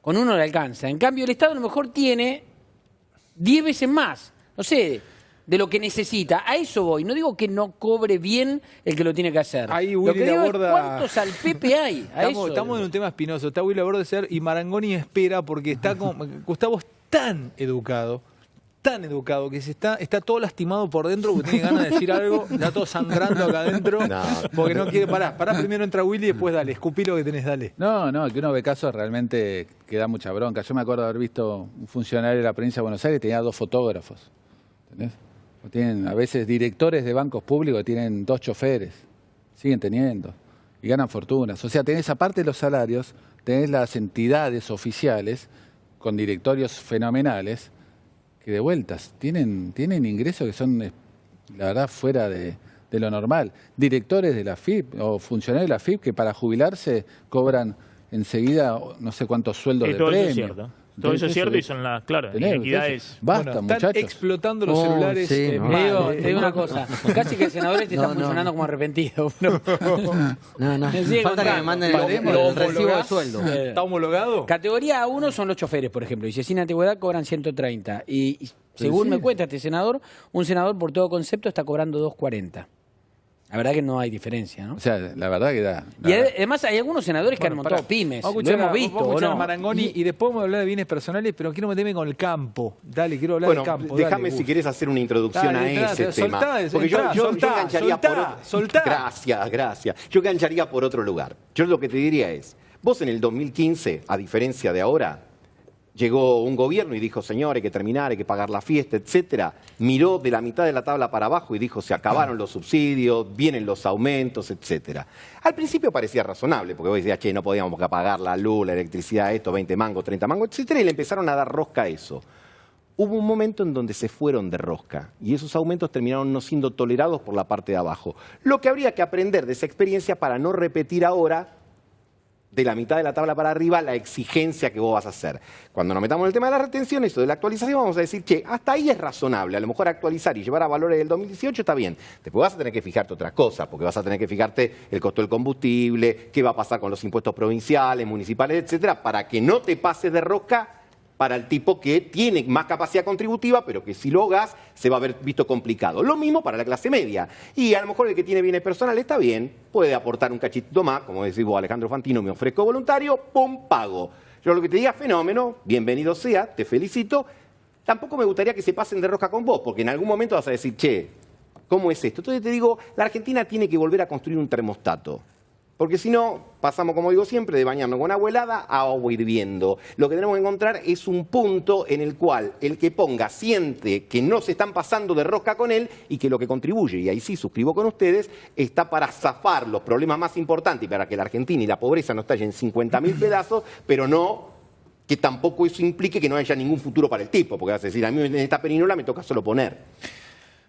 Con uno le alcanza. En cambio, el Estado a lo mejor tiene 10 veces más, no sé, de lo que necesita. A eso voy. No digo que no cobre bien el que lo tiene que hacer. Ahí Lo Willy que digo es Laborda- ¿cuántos al Pepe hay? A eso Estamos en voy. un tema espinoso. Está Willy Laborda de ser y Marangoni espera porque está con Gustavo es tan educado que está todo lastimado por dentro porque tiene ganas de decir algo, está todo sangrando acá adentro No. porque no quiere parar. Pará primero entra Willy y después dale, escupí lo que tenés, dale. No, que uno ve casos realmente que da mucha bronca. Yo me acuerdo de haber visto un funcionario de la provincia de Buenos Aires que tenía 2 fotógrafos. ¿Entendés? O tienen a veces directores de bancos públicos que tienen 2 choferes. Siguen teniendo. Y ganan fortunas. O sea, tenés aparte de los salarios, tenés las entidades oficiales con directorios fenomenales que de vueltas tienen ingresos que son, la verdad, fuera de lo normal. Directores de la FIP o funcionarios de la FIP que para jubilarse cobran enseguida no sé cuántos sueldos de Todo eso es premio. cierto. Todo eso es cierto de- y son las, claro, tenés, inequidades. Basta, Bueno, muchachos. están explotando los Oh, celulares. sí, no. Te digo una cosa, casi que el senador este está No, no, funcionando no. como arrepentido. No. No, Me sigue falta que me contando. manden Paremos, el recibo de homologás. sueldo. ¿Está homologado? Categoría A1 son los choferes, por ejemplo, y si sin antigüedad cobran 130. Y según sí. me cuenta este senador, un senador por todo concepto está cobrando 240. La verdad que no hay diferencia, ¿no? O sea, la verdad que da. Y además hay algunos senadores que han montado Pará. pymes, Vamos a lo escuchar hemos a- visto, vamos a ¿o escuchar no? a Marangoni y después vamos a hablar de bienes personales, pero quiero meterme con el campo. Dale, quiero hablar Bueno, del campo. déjame dale, si querés hacer una introducción Dale, a entrá, ese tema. soltá, Porque entrá, soltá, engancharía soltá, soltá. Gracias. Yo engancharía por otro lugar. Yo lo que te diría es, vos en el 2015, a diferencia de ahora, llegó un gobierno y dijo, señor, hay que terminar, hay que pagar la fiesta, etcétera. Miró de la mitad de la tabla para abajo y dijo, se acabaron los subsidios, vienen los aumentos, etcétera. Al principio parecía razonable, porque vos decías, che, no podíamos pagar la luz, la electricidad, esto, 20 mangos, 30 mangos, etcétera, y le empezaron a dar rosca a eso. Hubo un momento en donde se fueron de rosca y esos aumentos terminaron no siendo tolerados por la parte de abajo. Lo que habría que aprender de esa experiencia para no repetir ahora de la mitad de la tabla para arriba la exigencia que vos vas a hacer. Cuando nos metamos en el tema de las retenciones o de la actualización, vamos a decir, che, hasta ahí es razonable. A lo mejor actualizar y llevar a valores del 2018 está bien. Después vas a tener que fijarte otras cosas, porque vas a tener que fijarte el costo del combustible, qué va a pasar con los impuestos provinciales, municipales, etcétera, para que no te pases de rosca para el tipo que tiene más capacidad contributiva, pero que si lo hagas se va a ver visto complicado. Lo mismo para la clase media. Y a lo mejor el que tiene bienes personales está bien, puede aportar un cachito más, como decís vos, Alejandro Fantino, me ofrezco voluntario, ¡pum!, pago. Yo lo que te diga, fenómeno, bienvenido sea, te felicito. Tampoco me gustaría que se pasen de rosca con vos, porque en algún momento vas a decir, che, ¿cómo es esto? Entonces te digo, la Argentina tiene que volver a construir un termostato. Porque si no, pasamos, como digo siempre, de bañarnos con agua helada a agua hirviendo. Lo que tenemos que encontrar es un punto en el cual el que ponga siente que no se están pasando de rosca con él y que lo que contribuye, y ahí sí suscribo con ustedes, está para zafar los problemas más importantes y para que la Argentina y la pobreza no estallen en 50.000 pedazos, pero no que tampoco eso implique que no haya ningún futuro para el tipo. Porque vas a decir, a mí en esta perinola me toca solo poner.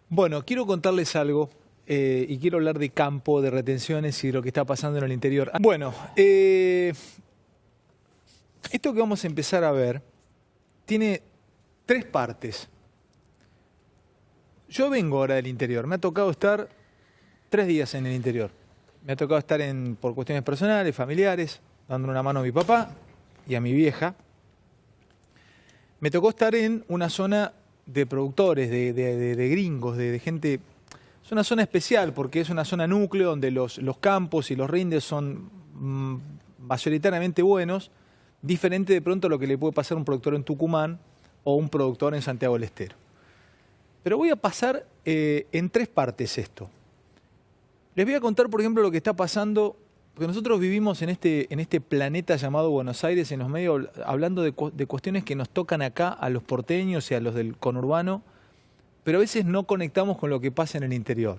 Bueno, quiero contarles algo y quiero hablar de campo, de retenciones y de lo que está pasando en el interior. Bueno, esto que vamos a empezar a ver tiene 3 partes. Yo vengo ahora del interior, me ha tocado estar 3 días en el interior. Me ha tocado estar por cuestiones personales, familiares, dándole una mano a mi papá y a mi vieja. Me tocó estar en una zona de productores, de gringos, de gente. Es una zona especial porque es una zona núcleo donde los campos y los rindes son mayoritariamente buenos, diferente de pronto a lo que le puede pasar a un productor en Tucumán o un productor en Santiago del Estero. Pero voy a pasar en 3 partes esto. Les voy a contar, por ejemplo, lo que está pasando, porque nosotros vivimos en este planeta llamado Buenos Aires, en los medios, hablando de cuestiones que nos tocan acá a los porteños y a los del conurbano, pero a veces no conectamos con lo que pasa en el interior.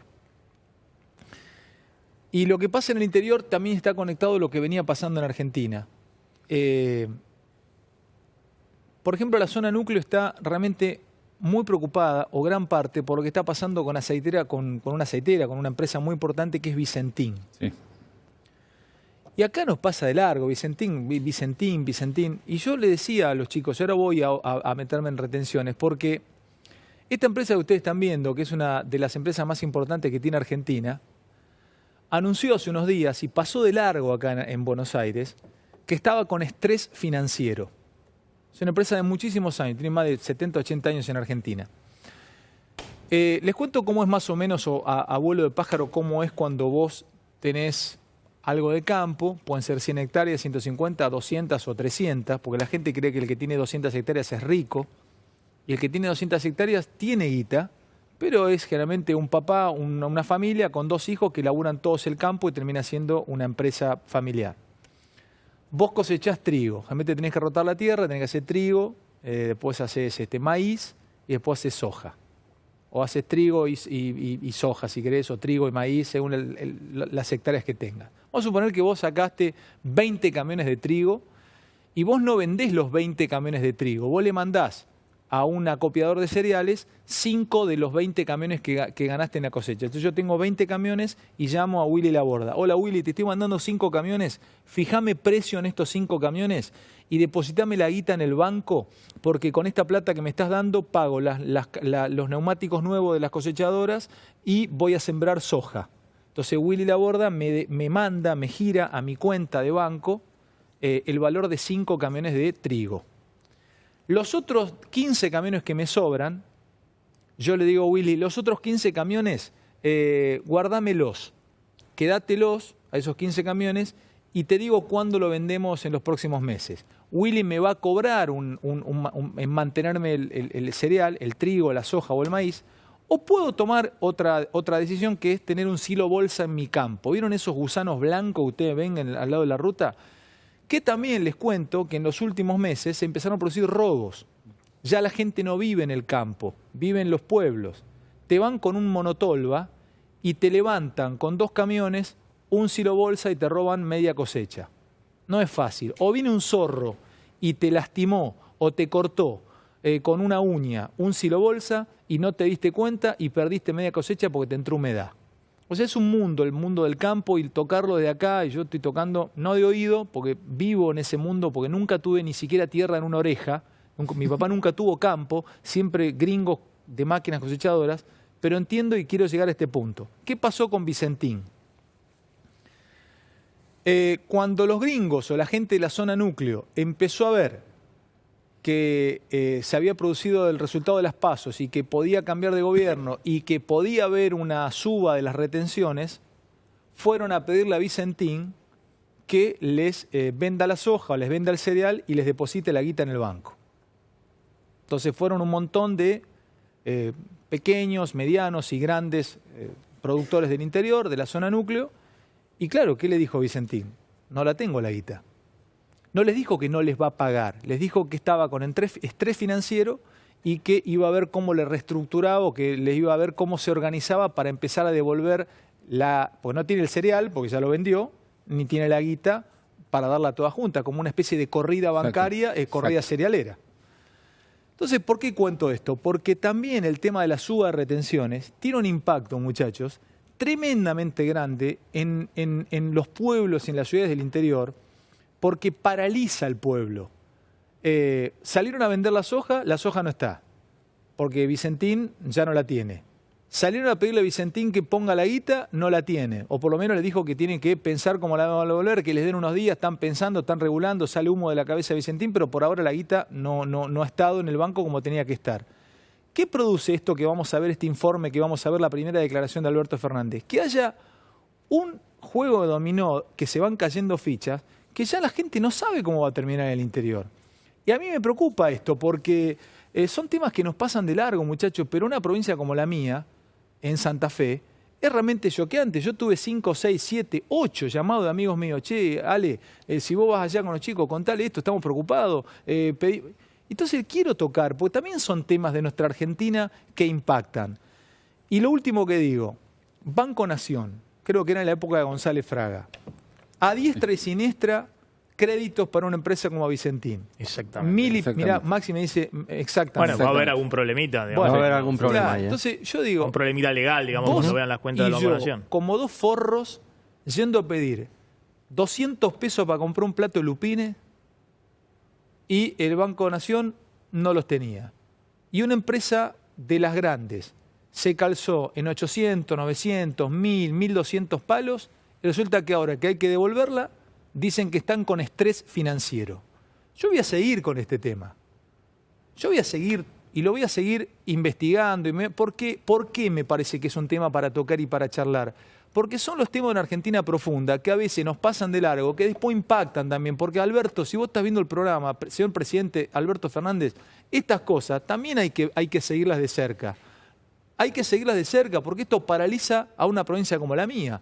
Y lo que pasa en el interior también está conectado a lo que venía pasando en Argentina. Por ejemplo, la zona núcleo está realmente muy preocupada, o gran parte, por lo que está pasando con una empresa muy importante que es Vicentín. Sí. Y acá nos pasa de largo, Vicentín. Y yo le decía a los chicos, yo ahora voy a meterme en retenciones, porque esta empresa que ustedes están viendo, que es una de las empresas más importantes que tiene Argentina, anunció hace unos días y pasó de largo acá en Buenos Aires que estaba con estrés financiero. Es una empresa de muchísimos años, tiene más de 70, 80 años en Argentina. Les cuento cómo es más o menos a vuelo de pájaro, cómo es cuando vos tenés algo de campo, pueden ser 100 hectáreas, 150, 200 o 300, porque la gente cree que el que tiene 200 hectáreas es rico. Y el que tiene 200 hectáreas tiene guita, pero es generalmente un papá, una familia con 2 hijos que laburan todos el campo y termina siendo una empresa familiar. Vos cosechás trigo, realmente tenés que rotar la tierra, tenés que hacer trigo, después haces maíz y después haces soja. O haces trigo y soja, si querés, o trigo y maíz, según las hectáreas que tengas. Vamos a suponer que vos sacaste 20 camiones de trigo y vos no vendés los 20 camiones de trigo, vos le mandás a un acopiador de cereales 5 de los 20 camiones que ganaste en la cosecha. Entonces yo tengo 20 camiones y llamo a Willy Laborda. Hola Willy, te estoy mandando 5 camiones, fijame precio en estos 5 camiones y depositame la guita en el banco, porque con esta plata que me estás dando pago los neumáticos nuevos de las cosechadoras y voy a sembrar soja. Entonces Willy Laborda me gira a mi cuenta de banco el valor de 5 camiones de trigo. Los otros 15 camiones que me sobran, yo le digo a Willy, los otros 15 camiones, guárdamelos, quédatelos a esos 15 camiones y te digo cuándo lo vendemos en los próximos meses. Willy me va a cobrar en mantenerme el cereal, el trigo, la soja o el maíz, o puedo tomar otra decisión, que es tener un silo bolsa en mi campo. ¿Vieron esos gusanos blancos que ustedes ven al lado de la ruta? Que también les cuento que en los últimos meses se empezaron a producir robos. Ya la gente no vive en el campo, vive en los pueblos. Te van con un monotolva y te levantan con 2 camiones un silo bolsa y te roban media cosecha. No es fácil. O viene un zorro y te lastimó o te cortó con una uña un silo bolsa y no te diste cuenta y perdiste media cosecha porque te entró humedad. O sea, es un mundo, el mundo del campo, y tocarlo de acá, y yo estoy tocando, no de oído, porque vivo en ese mundo, porque nunca tuve ni siquiera tierra en una oreja, mi papá nunca tuvo campo, siempre gringos de máquinas cosechadoras, pero entiendo y quiero llegar a este punto. ¿Qué pasó con Vicentín? Cuando los gringos o la gente de la zona núcleo empezó a ver que se había producido el resultado de las PASOs y que podía cambiar de gobierno y que podía haber una suba de las retenciones, fueron a pedirle a Vicentín que les venda la soja o les venda el cereal y les deposite la guita en el banco. Entonces fueron un montón de pequeños, medianos y grandes productores del interior, de la zona núcleo, y claro, ¿qué le dijo Vicentín? No la tengo la guita. No les dijo que no les va a pagar, les dijo que estaba con estrés financiero y que iba a ver cómo le reestructuraba o que les iba a ver cómo se organizaba para empezar a devolver pues no tiene el cereal, porque ya lo vendió, ni tiene la guita para darla toda junta, como una especie de corrida bancaria, corrida cerealera. Entonces, ¿por qué cuento esto? Porque también el tema de la suba de retenciones tiene un impacto, muchachos, tremendamente grande en los pueblos y en las ciudades del interior, porque paraliza al pueblo. Salieron a vender la soja no está, porque Vicentín ya no la tiene. Salieron a pedirle a Vicentín que ponga la guita, no la tiene. O por lo menos le dijo que tienen que pensar cómo la van a devolver, que les den unos días, están pensando, están regulando, sale humo de la cabeza de Vicentín, pero por ahora la guita no ha estado en el banco como tenía que estar. ¿Qué produce esto que vamos a ver, este informe, que vamos a ver la primera declaración de Alberto Fernández? Que haya un juego de dominó, que se van cayendo fichas, que ya la gente no sabe cómo va a terminar en el interior. Y a mí me preocupa esto, porque son temas que nos pasan de largo, muchachos, pero una provincia como la mía, en Santa Fe, es realmente choqueante. Yo tuve 5, 6, 7, 8 llamados de amigos míos. Che, Ale, si vos vas allá con los chicos, contale esto, estamos preocupados. Entonces quiero tocar, porque también son temas de nuestra Argentina que impactan. Y lo último que digo, Banco Nación, creo que era en la época de González Fraga. A diestra y siniestra, créditos para una empresa como Vicentín. Exactamente. Mirá, Maxi me dice exactamente. Bueno, va a haber algún problemita, digamos. Va a haber algún problema Claro, ahí, entonces yo digo, Un problemita legal, digamos, cuando vean las cuentas de la y yo, Banco Nación. como 2 forros, yendo a pedir 200 pesos para comprar un plato de lupines y el Banco Nación no los tenía. Y una empresa de las grandes se calzó en 800, 900, 1000, 1200 palos. Y resulta que ahora que hay que devolverla, dicen que están con estrés financiero. Yo voy a seguir con este tema. Yo voy a seguir y lo voy a seguir investigando. ¿Por qué me parece que es un tema para tocar y para charlar? Porque son los temas de una Argentina profunda que a veces nos pasan de largo, que después impactan también. Porque Alberto, si vos estás viendo el programa, señor presidente Alberto Fernández, estas cosas también hay que seguirlas de cerca. Hay que seguirlas de cerca porque esto paraliza a una provincia como la mía.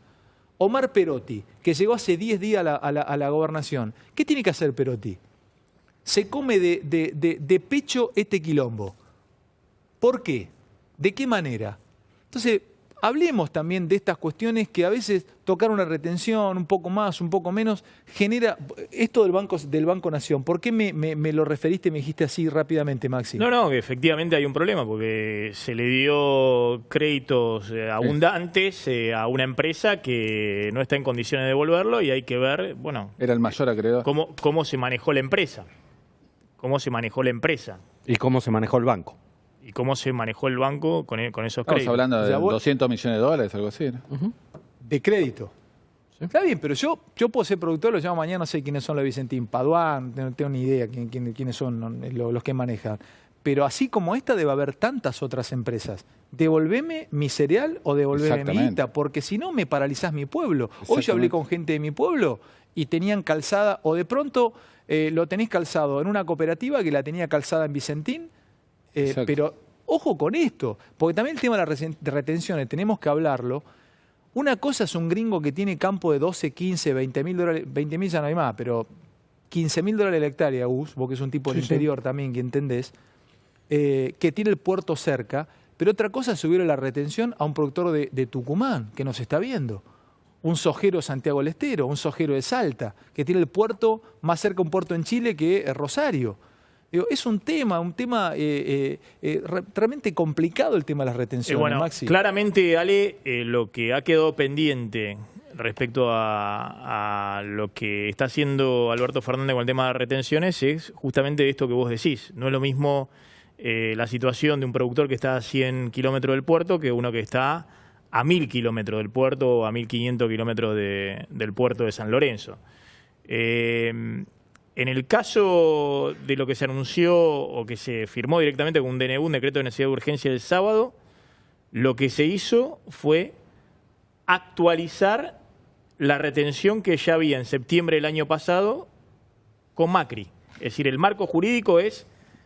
Omar Perotti, que llegó hace 10 días a la gobernación. ¿Qué tiene que hacer Perotti? Se come de pecho este quilombo. ¿Por qué? ¿De qué manera? Entonces, hablemos también de estas cuestiones que a veces tocar una retención, un poco más, un poco menos, genera esto del Banco Nación. ¿Por qué me lo referiste, me dijiste así rápidamente, Maxi? No, que efectivamente hay un problema porque se le dio créditos abundantes a una empresa que no está en condiciones de devolverlo y hay que ver, bueno, Era el mayor acreedor. cómo se manejó la empresa. ¿Cómo se manejó la empresa? ¿Y cómo se manejó el banco? ¿Y cómo se manejó el banco con esos Estamos créditos? hablando de O sea, vos- 200 millones de dólares, algo así, ¿no? De crédito. Está bien, pero yo puedo ser productor, lo llamo mañana, no sé quiénes son los Vicentín Paduán, no tengo ni idea quiénes son los que manejan. Pero así como esta debe haber tantas otras empresas. Devolveme mi cereal o devolveme mi Exactamente. guita, porque si no me paralizás mi pueblo. Hoy yo hablé con gente de mi pueblo y tenían calzada, o de pronto lo tenés calzado en una cooperativa que la tenía calzada en Vicentín, Exacto. pero ojo con esto, porque también el tema de las retenciones, tenemos que hablarlo. Una cosa es un gringo que tiene campo de 12, 15, 20 mil dólares, 20 mil ya no hay más, pero 15 mil dólares la hectárea, Gus, vos que es un tipo del interior también, que entendés, que tiene el puerto cerca, pero otra cosa es subir la retención a un productor de Tucumán, que nos está viendo. Un sojero de Santiago del Estero, un sojero de Salta, que tiene el puerto más cerca, un puerto en Chile que Rosario. Digo, es un tema realmente complicado el tema de las retenciones, Bueno, Maxi. claramente, Ale, lo que ha quedado pendiente respecto a lo que está haciendo Alberto Fernández con el tema de retenciones es justamente esto que vos decís. No es lo mismo la situación de un productor que está a 100 kilómetros del puerto que uno que está a 1000 kilómetros del puerto o a 1500 kilómetros del puerto de San Lorenzo. En el caso de lo que se anunció o que se firmó directamente con un DNU, un decreto de necesidad de urgencia el sábado, lo que se hizo fue actualizar la retención que ya había en septiembre del año pasado con Macri. Es decir, el marco jurídico es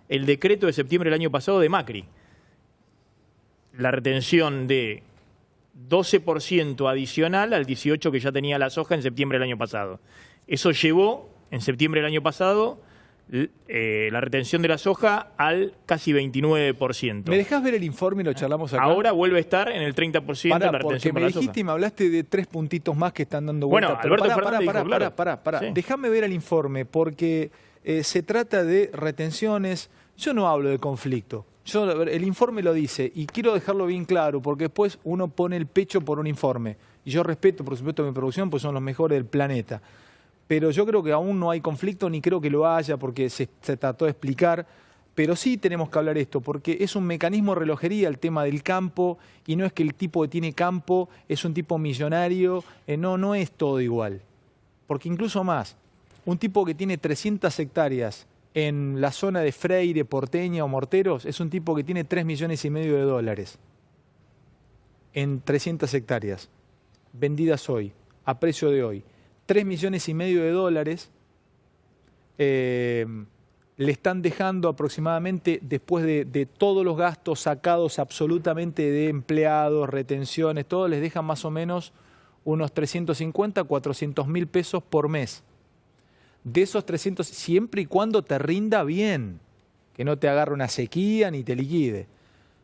el decreto de septiembre del año pasado de Macri. La retención de 12% adicional al 18% que ya tenía la soja en septiembre del año pasado. Eso llevó, en septiembre del año pasado, la retención de la soja al casi 29%. ¿Me dejás ver el informe y lo charlamos acá? Ahora vuelve a estar en el 30% Pará, de la porque retención me para la soja. dijiste y me hablaste de 3 puntitos más que están dando Bueno, vuelta. Alberto Fernández dijo, claro. Pará. Sí. Déjame ver el informe, porque se trata de retenciones. Yo no hablo de conflicto. El informe lo dice, y quiero dejarlo bien claro, porque después uno pone el pecho por un informe. Y yo respeto, por supuesto, mi producción, pues son los mejores del planeta. Pero yo creo que aún no hay conflicto, ni creo que lo haya, porque se trató de explicar. Pero sí tenemos que hablar esto, porque es un mecanismo de relojería el tema del campo, y no es que el tipo que tiene campo es un tipo millonario, no es todo igual. Porque incluso más, un tipo que tiene 300 hectáreas en la zona de Freire, Porteña o Morteros, es un tipo que tiene 3,5 millones de dólares en 300 hectáreas, vendidas hoy, a precio de hoy. 3,5 millones de dólares le están dejando aproximadamente, después de todos los gastos sacados absolutamente de empleados, retenciones, todo, les dejan más o menos unos 350, 400 mil pesos por mes. De esos 300, siempre y cuando te rinda bien, que no te agarre una sequía ni te liquide.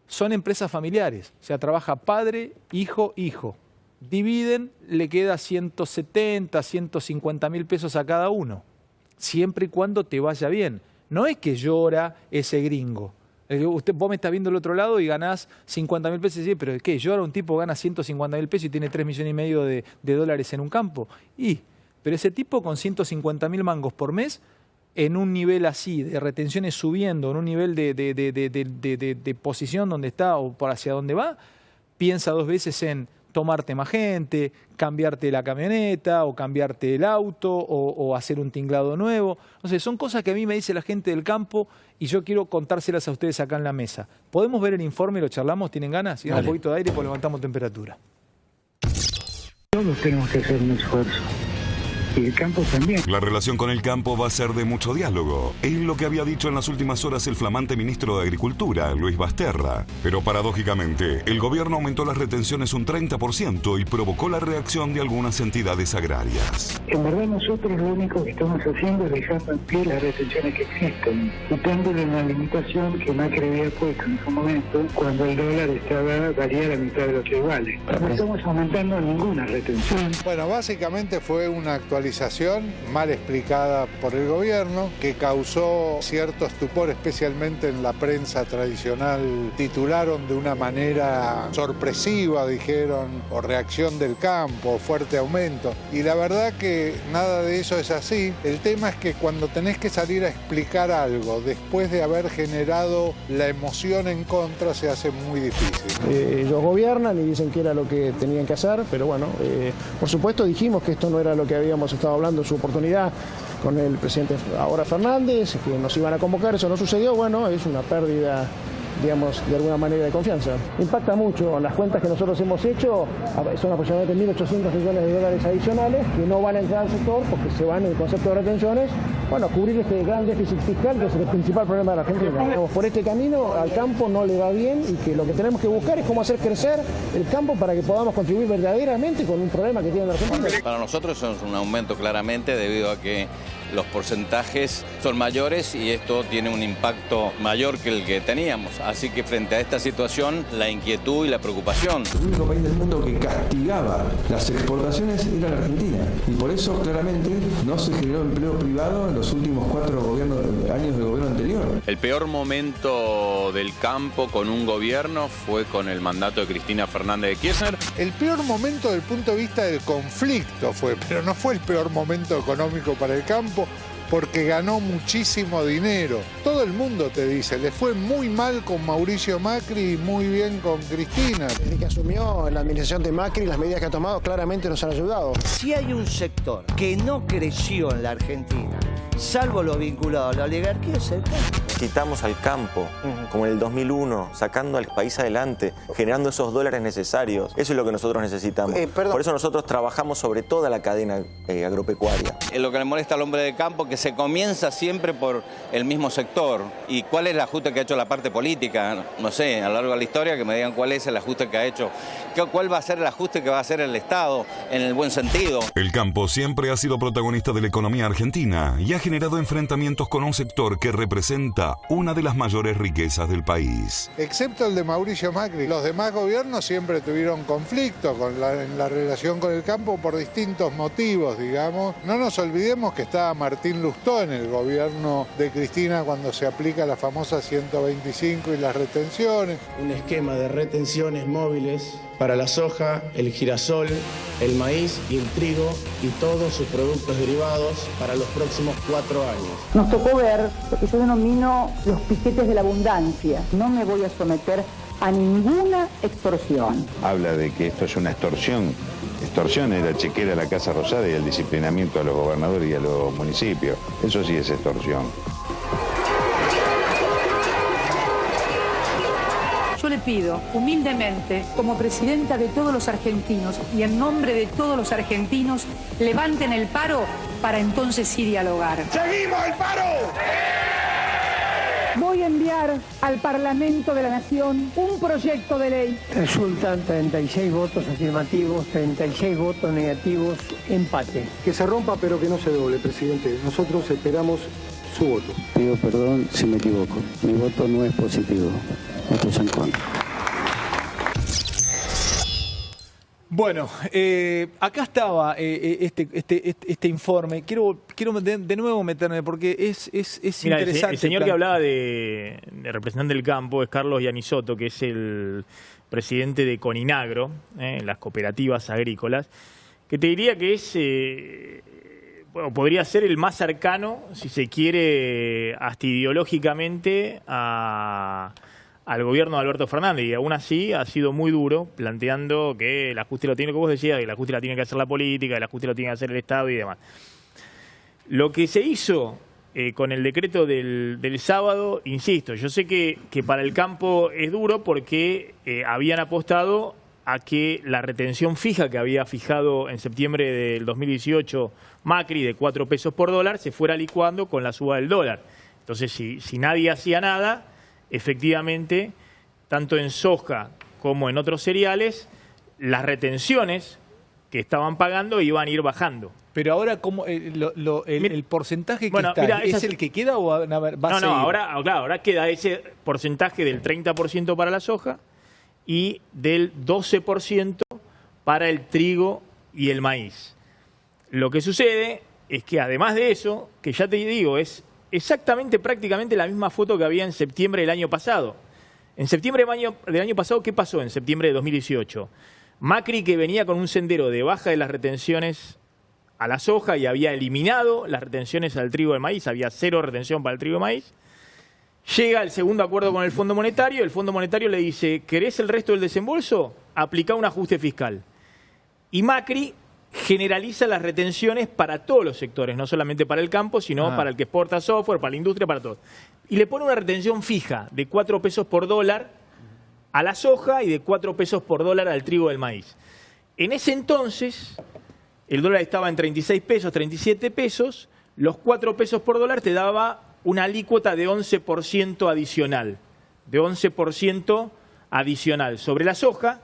Son empresas familiares, o sea, trabaja padre, hijo, hijo. Dividen, le queda 170, 150 mil pesos a cada uno, siempre y cuando te vaya bien. No es que llora ese gringo. Vos me estás viendo del otro lado y ganás 50 mil pesos, sí, pero ¿qué? Llora un tipo que gana 150 mil pesos y tiene 3,5 millones de dólares en un campo. Pero ese tipo con 150 mil mangos por mes, en un nivel así, de retenciones subiendo, en un nivel de posición donde está o por hacia dónde va, piensa dos veces en tomarte más gente, cambiarte la camioneta o cambiarte el auto o hacer un tinglado nuevo. No sé, son cosas que a mí me dice la gente del campo y yo quiero contárselas a ustedes acá en la mesa. ¿Podemos ver el informe y lo charlamos? ¿Tienen ganas? Y un poquito de aire y pues levantamos temperatura. Todos tenemos que hacer un esfuerzo. y el campo también. La relación con el campo va a ser de mucho diálogo. Es lo que había dicho en las últimas horas el flamante ministro de Agricultura, Luis Basterra. Pero paradójicamente, el gobierno aumentó las retenciones un 30% y provocó la reacción de algunas entidades agrarias. En verdad nosotros lo único que estamos haciendo es dejando en pie las retenciones que existen, quitándole una limitación que Macri había puesto en su momento cuando el dólar valía la mitad de lo que vale. No estamos aumentando ninguna retención. Bueno, básicamente fue una actualización mal explicada por el gobierno que causó cierto estupor, especialmente en la prensa tradicional. Titularon de una manera sorpresiva, dijeron, o reacción del campo, fuerte aumento. Y la verdad que nada de eso es así. El tema es que cuando tenés que salir a explicar algo después de haber generado la emoción en contra, se hace muy difícil. Ellos gobiernan y dicen que era lo que tenían que hacer, pero bueno, por supuesto dijimos que esto no era lo que habíamos estado hablando en su oportunidad con el presidente ahora Fernández, que nos iban a convocar, eso no sucedió, bueno, es una pérdida, digamos, de alguna manera de confianza. Impacta mucho, las cuentas que nosotros hemos hecho son aproximadamente 1.800 millones de dólares adicionales que no van a entrar al sector porque se van en el concepto de retenciones, bueno, a cubrir este gran déficit fiscal que es el principal problema de la Argentina. Vamos por este camino, al campo no le va bien y que lo que tenemos que buscar es cómo hacer crecer el campo para que podamos contribuir verdaderamente con un problema que tiene la Argentina. Para nosotros es un aumento claramente debido a que los porcentajes son mayores y esto tiene un impacto mayor que el que teníamos. Así que frente a esta situación, la inquietud y la preocupación. El único país del mundo que castigaba las exportaciones era la Argentina. Y por eso claramente no se generó empleo privado en los últimos 4 años del gobierno anterior. El peor momento del campo con un gobierno fue con el mandato de Cristina Fernández de Kirchner. El peor momento desde el punto de vista del conflicto fue, pero no fue el peor momento económico para el campo, porque ganó muchísimo dinero. Todo el mundo te dice, le fue muy mal con Mauricio Macri y muy bien con Cristina. Desde que asumió la administración de Macri, las medidas que ha tomado claramente nos han ayudado. Si hay un sector que no creció en la Argentina, salvo lo vinculado a la oligarquía, es el campo. Necesitamos al campo, como en el 2001, sacando al país adelante, generando esos dólares necesarios. Eso es lo que nosotros necesitamos. Por eso nosotros trabajamos sobre toda la cadena agropecuaria. Es lo que le molesta al hombre de campo, que se comienza siempre por el mismo sector. ¿Y cuál es el ajuste que ha hecho la parte política? No sé, a lo largo de la historia que me digan cuál es el ajuste que ha hecho. ¿Cuál va a ser el ajuste que va a hacer el Estado en el buen sentido? El campo siempre ha sido protagonista de la economía argentina y ha generado enfrentamientos con un sector que representa una de las mayores riquezas del país. Excepto el de Mauricio Macri, los demás gobiernos siempre tuvieron conflicto en la relación con el campo por distintos motivos, digamos. No nos olvidemos que estaba Martín Lustó en el gobierno de Cristina cuando se aplica la famosa 125 y las retenciones. Un esquema de retenciones móviles para la soja, el girasol, el maíz y el trigo y todos sus productos derivados para los próximos 4 años. Nos tocó ver lo que yo denomino los piquetes de la abundancia. No me voy a someter a ninguna extorsión. Habla de que esto es una extorsión. Extorsión es la chequera a la Casa Rosada y el disciplinamiento a los gobernadores y a los municipios. Eso sí es extorsión. Yo le pido humildemente, como presidenta de todos los argentinos y en nombre de todos los argentinos, levanten el paro para entonces sí dialogar. ¡Seguimos el paro! Voy a enviar al Parlamento de la Nación un proyecto de ley. Resultan 36 votos afirmativos, 36 votos negativos, empate. Que se rompa pero que no se doble, presidente. Nosotros esperamos su voto. Pido perdón si me equivoco. Mi voto no es positivo. Voto es en contra. Bueno, acá estaba este informe. Quiero de nuevo meterme porque es Mira, interesante. El señor que hablaba de representante del campo es Carlos Yanisotto, que es el presidente de Coninagro, las cooperativas agrícolas, que te diría que es, bueno, podría ser el más cercano, si se quiere, hasta ideológicamente al gobierno de Alberto Fernández, y aún así ha sido muy duro, planteando que el ajuste lo tiene, como vos decías, que el ajuste lo tiene que hacer la política, el ajuste lo tiene que hacer el Estado y demás. Lo que se hizo con el decreto del sábado, insisto, yo sé que para el campo es duro porque habían apostado a que la retención fija que había fijado en septiembre del 2018 Macri de 4 pesos por dólar se fuera licuando con la suba del dólar. Entonces, si nadie hacía nada, efectivamente, tanto en soja como en otros cereales, las retenciones que estaban pagando iban a ir bajando. Pero ahora, ¿cómo, el porcentaje que está, ¿es el que queda o va a seguir? Ahora queda ese porcentaje del 30% para la soja y del 12% para el trigo y el maíz. Lo que sucede es que además de eso, que ya te digo, es exactamente prácticamente la misma foto que había en septiembre del año pasado. En septiembre del año pasado, ¿qué pasó en septiembre de 2018? Macri, que venía con un sendero de baja de las retenciones a la soja y había eliminado las retenciones al trigo y al maíz, había 0 retención para el trigo y maíz, llega el segundo acuerdo con el Fondo Monetario, el Fondo Monetario le dice, ¿querés el resto del desembolso? Aplicá un ajuste fiscal. Y Macri generaliza las retenciones para todos los sectores, no solamente para el campo, sino para el que exporta software, para la industria, para todos. Y le pone una retención fija de 4 pesos por dólar a la soja y de 4 pesos por dólar al trigo y al maíz. En ese entonces, el dólar estaba en 36 pesos, 37 pesos, los 4 pesos por dólar te daba una alícuota de 11% adicional, sobre la soja,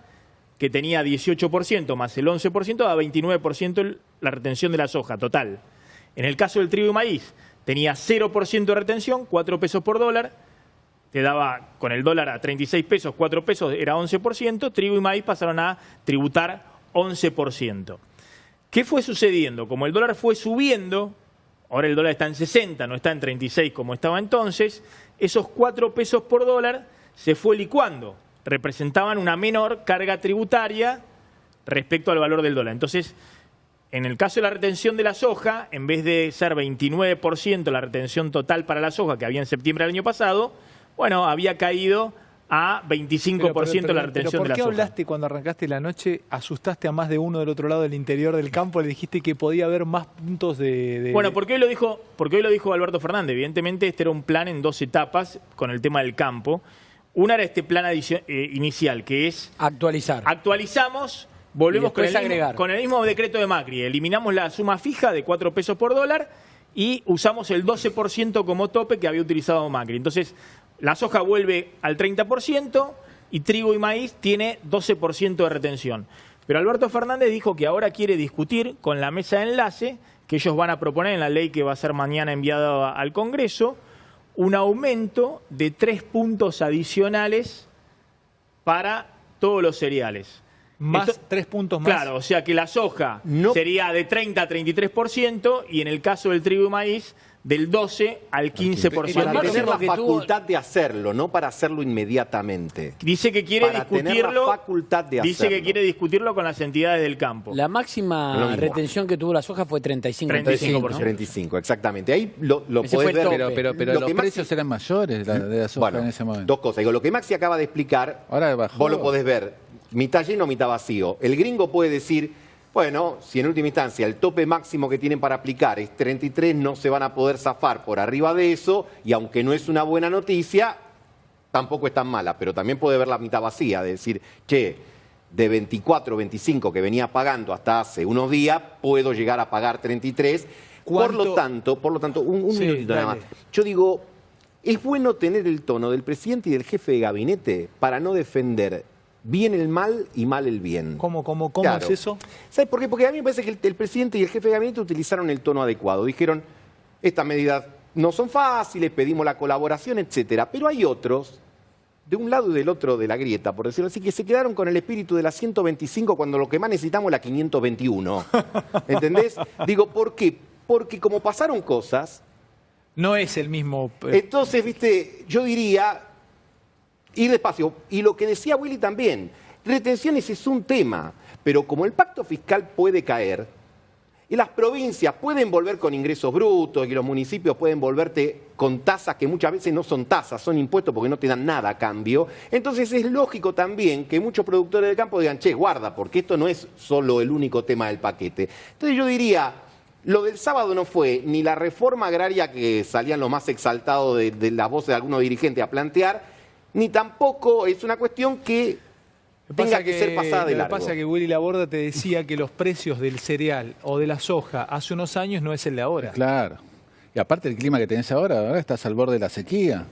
que tenía 18% más el 11%, daba 29% la retención de la soja total. En el caso del trigo y maíz, tenía 0% de retención, 4 pesos por dólar, te daba con el dólar a 36 pesos, 4 pesos era 11%, trigo y maíz pasaron a tributar 11%. ¿Qué fue sucediendo? Como el dólar fue subiendo, ahora el dólar está en 60, no está en 36 como estaba entonces, esos 4 pesos por dólar se fue licuando, representaban una menor carga tributaria respecto al valor del dólar. Entonces, en el caso de la retención de la soja, en vez de ser 29% la retención total para la soja que había en septiembre del año pasado, bueno, había caído a 25% la retención de la soja. ¿Por qué hablaste cuando arrancaste la noche, asustaste a más de uno del otro lado del interior del campo, le dijiste que podía haber más puntos de... Bueno, porque hoy lo dijo Alberto Fernández. Evidentemente este era un plan en 2 etapas con el tema del campo. Una era este plan inicial, que es... Actualizar. Actualizamos, volvemos con el mismo decreto de Macri. Eliminamos la suma fija de 4 pesos por dólar y usamos el 12% como tope que había utilizado Macri. Entonces, la soja vuelve al 30% y trigo y maíz tiene 12% de retención. Pero Alberto Fernández dijo que ahora quiere discutir con la mesa de enlace, que ellos van a proponer en la ley que va a ser mañana enviada al Congreso, un aumento de 3 puntos adicionales para todos los cereales. Más 3 puntos más. Claro, o sea que la soja sería de 30 a 33% y en el caso del trigo y maíz del 12 al 15%. Para tener la facultad de hacerlo, no para hacerlo inmediatamente. Dice que quiere para tener la facultad de dice hacerlo. que quiere discutirlo con las entidades del campo. La máxima retención que tuvo la soja fue 35%. 35, exactamente. Ahí lo podés ver. Pero los precios eran mayores de la soja en ese momento. 2 cosas. Digo, lo que Maxi acaba de explicar, ahora bajó. Vos lo podés ver, mitad lleno, mitad vacío. El gringo puede decir, bueno, si en última instancia el tope máximo que tienen para aplicar es 33, no se van a poder zafar por arriba de eso, y aunque no es una buena noticia, tampoco es tan mala, pero también puede ver la mitad vacía, de decir, che, de 24, 25 que venía pagando hasta hace unos días, puedo llegar a pagar 33. Por lo tanto, un minutito nada más. Yo digo, es bueno tener el tono del presidente y del jefe de gabinete para no defender bien el mal y mal el bien. ¿Cómo claro. es eso? ¿Sabes por qué? Porque a mí me parece que el presidente y el jefe de gabinete utilizaron el tono adecuado. Dijeron, estas medidas no son fáciles, pedimos la colaboración, etcétera. Pero hay otros, de un lado y del otro de la grieta, por decirlo así, que se quedaron con el espíritu de la 125 cuando lo que más necesitamos es la 521. ¿Entendés? Digo, ¿por qué? Porque como pasaron cosas... No es el mismo... Entonces, viste, yo diría... ir despacio. Y lo que decía Willy también, retenciones es un tema, pero como el pacto fiscal puede caer, y las provincias pueden volver con ingresos brutos, y los municipios pueden volverte con tasas que muchas veces no son tasas, son impuestos porque no te dan nada a cambio, entonces es lógico también que muchos productores del campo digan, che, guarda, porque esto no es solo el único tema del paquete. Entonces yo diría... Lo del sábado no fue ni la reforma agraria que salían los más exaltados de las voces de algunos dirigentes a plantear, ni tampoco es una cuestión que tenga que ser pasada de Lo que largo. pasa es que Willy Laborda te decía que los precios del cereal o de la soja hace unos años no es el de ahora. Claro. Y aparte el clima que tenés ahora estás al borde de la sequía.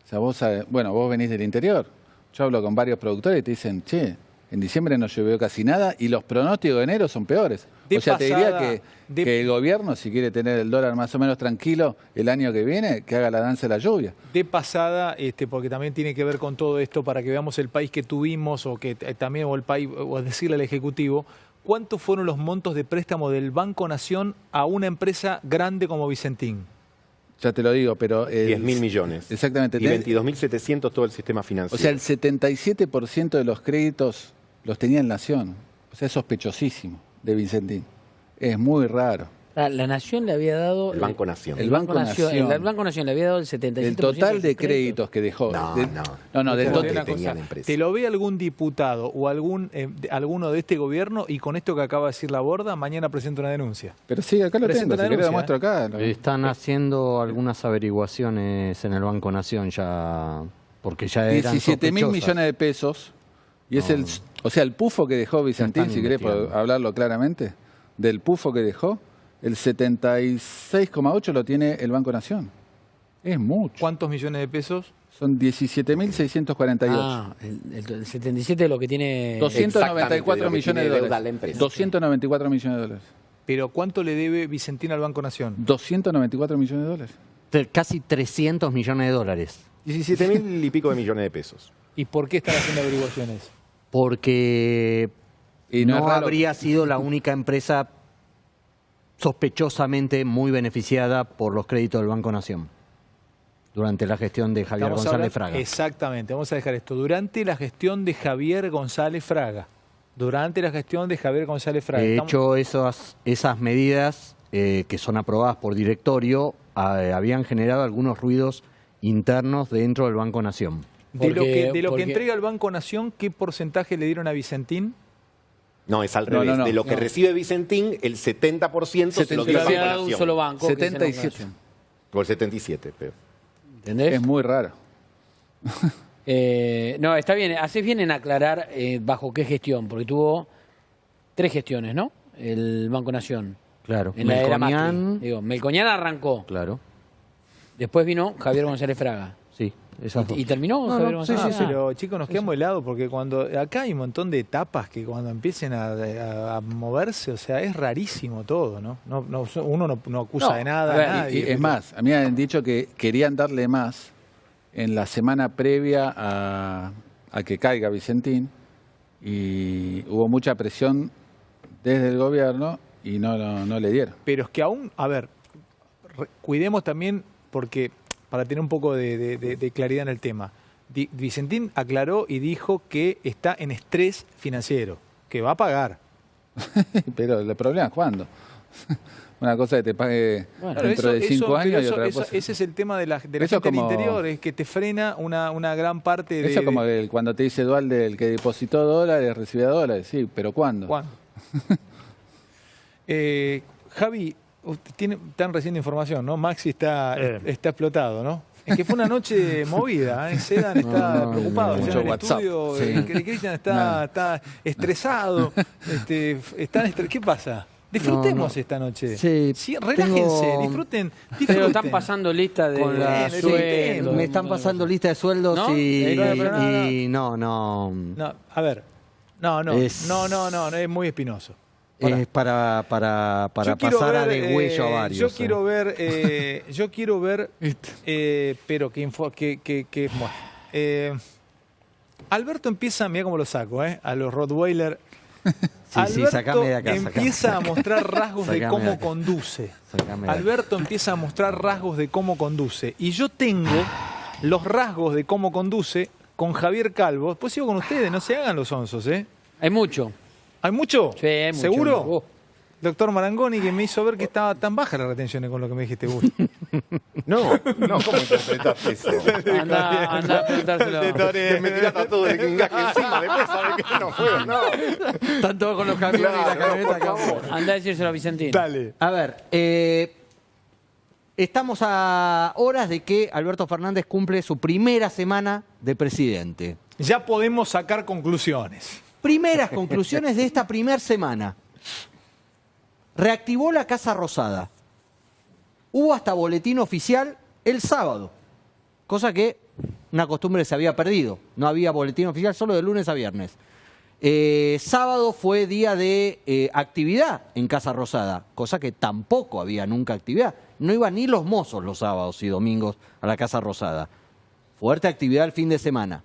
O sea, vos venís del interior. Yo hablo con varios productores y te dicen, che, en diciembre no llovió casi nada y los pronósticos de enero son peores. De o sea, te pasada, diría que el gobierno, si quiere tener el dólar más o menos tranquilo el año que viene, que haga la danza de la lluvia. De pasada, porque también tiene que ver con todo esto para que veamos el país que tuvimos o que también o el país, o decirle al Ejecutivo, ¿cuántos fueron los montos de préstamo del Banco Nación a una empresa grande como Vicentín? Ya te lo digo, pero... 10.000 millones. Exactamente. Y 22.700 todo el sistema financiero. O sea, el 77% de los créditos los tenía en Nación. O sea, es sospechosísimo de Vicentín. Es muy raro. La Nación le había dado... El Banco Nación. El Banco Nación. El Banco Nación le había dado el 77%. El total de créditos que dejó. No, del total. ¿Te lo ve algún diputado o alguno de este gobierno y con esto que acaba de decir Laborda, mañana presenta una denuncia? Pero sí, acá lo tengo, si querés lo muestro acá. Están haciendo algunas averiguaciones en el Banco Nación ya, porque ya eran 17.000 millones de pesos. Y es el pufo que dejó Vicentín, si querés hablarlo claramente, del pufo que dejó, el 76,8 lo tiene el Banco Nación. Es mucho. ¿Cuántos millones de pesos? Son 17.648. Ah, el 77 es lo que tiene... 294 millones de dólares. 294 millones de dólares. ¿Pero cuánto le debe Vicentín al Banco Nación? 294 millones de dólares. Casi 300 millones de dólares. 17.000 y pico de millones de pesos. ¿Y por qué están haciendo averiguaciones? Porque no habría sido la única empresa sospechosamente muy beneficiada por los créditos del Banco Nación durante la gestión de Javier González Fraga. Exactamente, vamos a dejar esto. Durante la gestión de Javier González Fraga. De hecho, esas medidas que son aprobadas por directorio habían generado algunos ruidos internos dentro del Banco Nación. De lo que entrega el Banco Nación, ¿qué porcentaje le dieron a Vicentín? No, es al revés. De lo que recibe Vicentín, el 70% se lo dio al Banco Nación. Un solo banco. 77. O el 77, pero. ¿Entendés? Es muy raro. No, está bien. Haces bien en aclarar bajo qué gestión, porque tuvo 3 gestiones, ¿no? El Banco Nación. Claro. En la era Macri. Digo, Melconian arrancó. Claro. Después vino Javier González Fraga. Sí. ¿Y terminó Javier González Fraga? Sí, pero chicos, nos quedamos helados porque acá hay un montón de etapas que cuando empiecen a moverse, o sea, es rarísimo todo, ¿no? Uno no acusa de nada a nadie. Es más, a mí me han dicho que querían darle más en la semana previa a que caiga Vicentín y hubo mucha presión desde el gobierno y no le dieron. Pero es que aún, a ver, cuidemos también porque... para tener un poco de claridad en el tema. Vicentín aclaró y dijo que está en estrés financiero, que va a pagar. Pero el problema es cuándo. Una cosa que te pague dentro de 5 años y otra cosa. Ese es el tema de la gente del interior, es que te frena una gran parte de... Eso es como cuando te dice Dualde, el que depositó dólares recibía dólares, sí, pero ¿cuándo? Javi, están recibiendo información, ¿no? Maxi está explotado, ¿no? Es que fue una noche movida, ¿eh? Sedan está preocupado, mucho en el WhatsApp. estudio, Cristian está estresado, ¿qué pasa? Disfrutemos esta noche. Sí, relájense, disfruten. Pero están pasando lista de sueldos. Me están pasando lista de sueldos. ¿No? y no. A ver, no, es muy espinoso. Es para pasar a degüello a varios. Yo quiero ver, pero que Alberto empieza, mira cómo lo saco, a los Rottweiler. Alberto empieza a mostrar rasgos de cómo conduce. Alberto empieza a mostrar rasgos de cómo conduce. Y yo tengo los rasgos de cómo conduce con Javier Calvo. Después sigo con ustedes, no se hagan los onzos, Hay mucho. ¿Hay mucho? Sí, hay mucho. ¿Seguro? Doctor Marangoni, que me hizo ver que estaba tan baja la retención con lo que me dijiste vos. No, ¿cómo interpretaste eso? Anda a preguntárselo. Me tiraste a todo de que engaje encima, después sabes que no juego, no. Están todos con los camiones y la camioneta acá. Anda a decírselo a Vicentín. Dale. A ver, estamos a horas de que Alberto Fernández cumple su primera semana de presidente. Ya podemos sacar conclusiones. Primeras conclusiones de esta primera semana. Reactivó la Casa Rosada. Hubo hasta boletín oficial el sábado, cosa que una costumbre se había perdido. No había boletín oficial solo de lunes a viernes. Sábado fue día de actividad en Casa Rosada, cosa que tampoco había nunca actividad. No iban ni los mozos los sábados y domingos a la Casa Rosada. Fuerte actividad el fin de semana.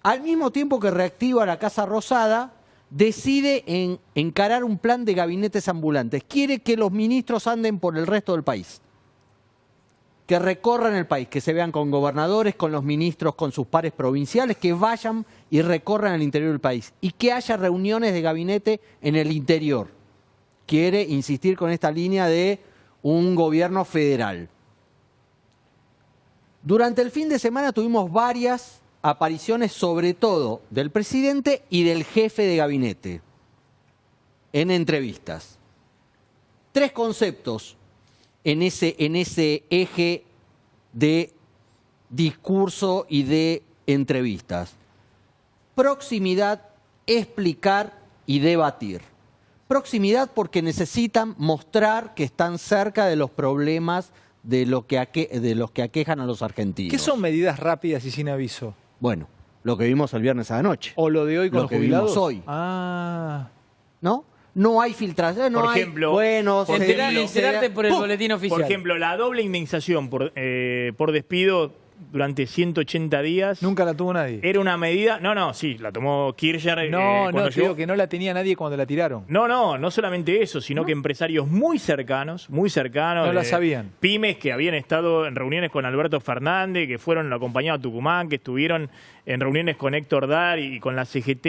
Al mismo tiempo que reactiva la Casa Rosada, decide encarar un plan de gabinetes ambulantes. Quiere que los ministros anden por el resto del país. Que recorran el país, que se vean con gobernadores, con los ministros, con sus pares provinciales, que vayan y recorran el interior del país. Y que haya reuniones de gabinete en el interior. Quiere insistir con esta línea de un gobierno federal. Durante el fin de semana tuvimos varias apariciones, sobre todo del presidente y del jefe de gabinete, en entrevistas. 3 conceptos en ese eje de discurso y de entrevistas. Proximidad, explicar y debatir. Proximidad porque necesitan mostrar que están cerca de los problemas de los que aquejan a los argentinos. ¿Qué son medidas rápidas y sin aviso? Bueno, lo que vimos el viernes a la noche. ¿O lo de hoy con lo los que jubilados? vimos hoy. Ah. ¿No? No hay filtración, no por hay... ejemplo, Bueno, enterarte por el boletín oficial. Por ejemplo, la doble indemnización por despido durante 180 días. Nunca la tuvo nadie. Era una medida... No, sí, la tomó Kirchner. No, digo que no la tenía nadie cuando la tiraron. No solamente eso, sino que empresarios muy cercanos. No la sabían. Pymes que habían estado en reuniones con Alberto Fernández, que fueron acompañados a Tucumán, que estuvieron en reuniones con Héctor Dar y con la CGT,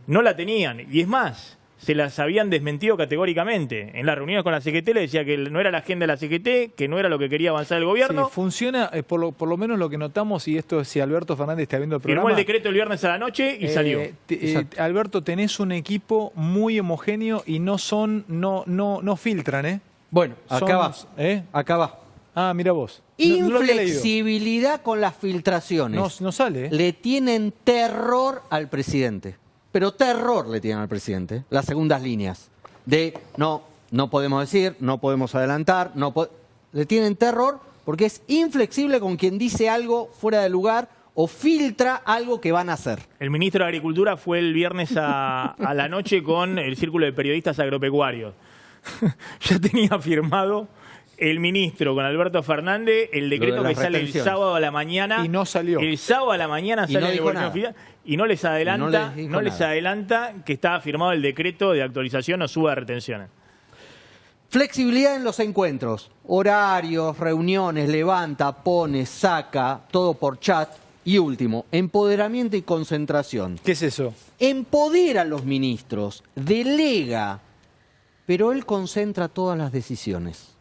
no la tenían. Y es más, se las habían desmentido categóricamente. En las reuniones con la CGT le decía que no era la agenda de la CGT, que no era lo que quería avanzar el gobierno. Sí, funciona, por lo menos lo que notamos, y esto si Alberto Fernández está viendo el programa... Firmó el decreto el viernes a la noche y salió. Alberto, tenés un equipo muy homogéneo y no filtran, ¿eh? Bueno, acá va. Acá va. Ah, mira vos. Inflexibilidad con las filtraciones. No sale, ¿eh? Le tienen terror al presidente. Pero terror le tienen al presidente. Las segundas líneas. De no podemos decir, no podemos adelantar. Le tienen terror porque es inflexible con quien dice algo fuera de lugar o filtra algo que van a hacer. El ministro de Agricultura fue el viernes a la noche con el Círculo de Periodistas Agropecuarios. Ya tenía firmado el ministro con Alberto Fernández el decreto que sale el sábado a la mañana. Y no salió. El sábado a la mañana sale el boletín oficial y no les adelanta que estaba firmado el decreto de actualización o suba de retenciones. Flexibilidad en los encuentros. Horarios, reuniones, levanta, pone, saca, todo por chat. Y último, empoderamiento y concentración. ¿Qué es eso? Empodera a los ministros, delega, pero él concentra todas las decisiones.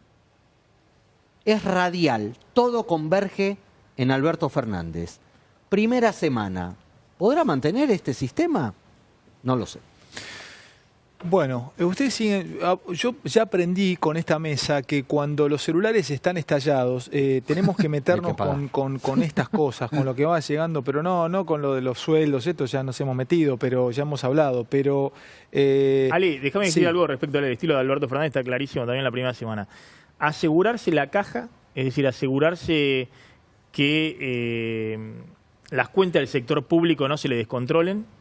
Es radial, todo converge en Alberto Fernández. Primera semana, ¿podrá mantener este sistema? No lo sé. Bueno, ustedes siguen. Yo ya aprendí con esta mesa que cuando los celulares están estallados, tenemos que meternos con estas cosas, con lo que va llegando, pero no con lo de los sueldos, esto ya nos hemos metido, pero ya hemos hablado. Pero Ali, déjame decir algo respecto al estilo de Alberto Fernández, está clarísimo también la primera semana. Asegurarse la caja, es decir, asegurarse que las cuentas del sector público no se le descontrolen,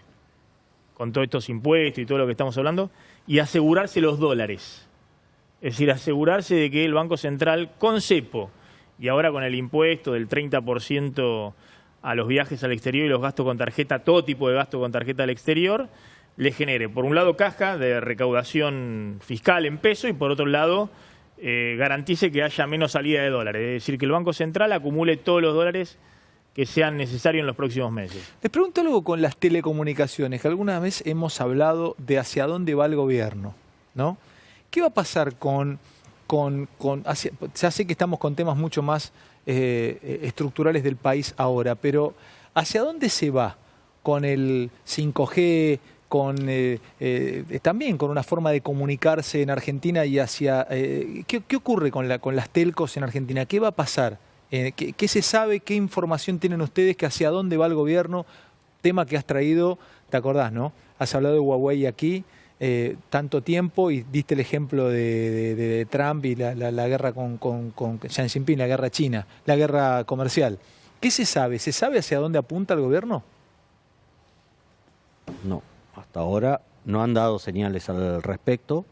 con todos estos impuestos y todo lo que estamos hablando, y asegurarse los dólares. Es decir, asegurarse de que el Banco Central, con cepo, y ahora con el impuesto del 30% a los viajes al exterior y los gastos con tarjeta, todo tipo de gasto con tarjeta al exterior, le genere, por un lado, caja de recaudación fiscal en peso y por otro lado, garantice que haya menos salida de dólares. Es decir, que el Banco Central acumule todos los dólares que sean necesarios en los próximos meses. Les pregunto algo con las telecomunicaciones, que alguna vez hemos hablado de hacia dónde va el gobierno, ¿no? ¿Qué va a pasar ya sé que estamos con temas mucho más estructurales del país ahora, pero ¿hacia dónde se va con el 5G, también con una forma de comunicarse en Argentina y hacia... ¿qué ocurre con las telcos en Argentina? ¿Qué va a pasar? ¿Qué se sabe? ¿Qué información tienen ustedes? ¿Que hacia dónde va el gobierno? tema que has traído, ¿te acordás, no? Has hablado de Huawei aquí tanto tiempo y diste el ejemplo de Trump y la guerra con Xi Jinping, la guerra china, la guerra comercial. ¿Qué se sabe? ¿Se sabe hacia dónde apunta el gobierno? No, hasta ahora no han dado señales al respecto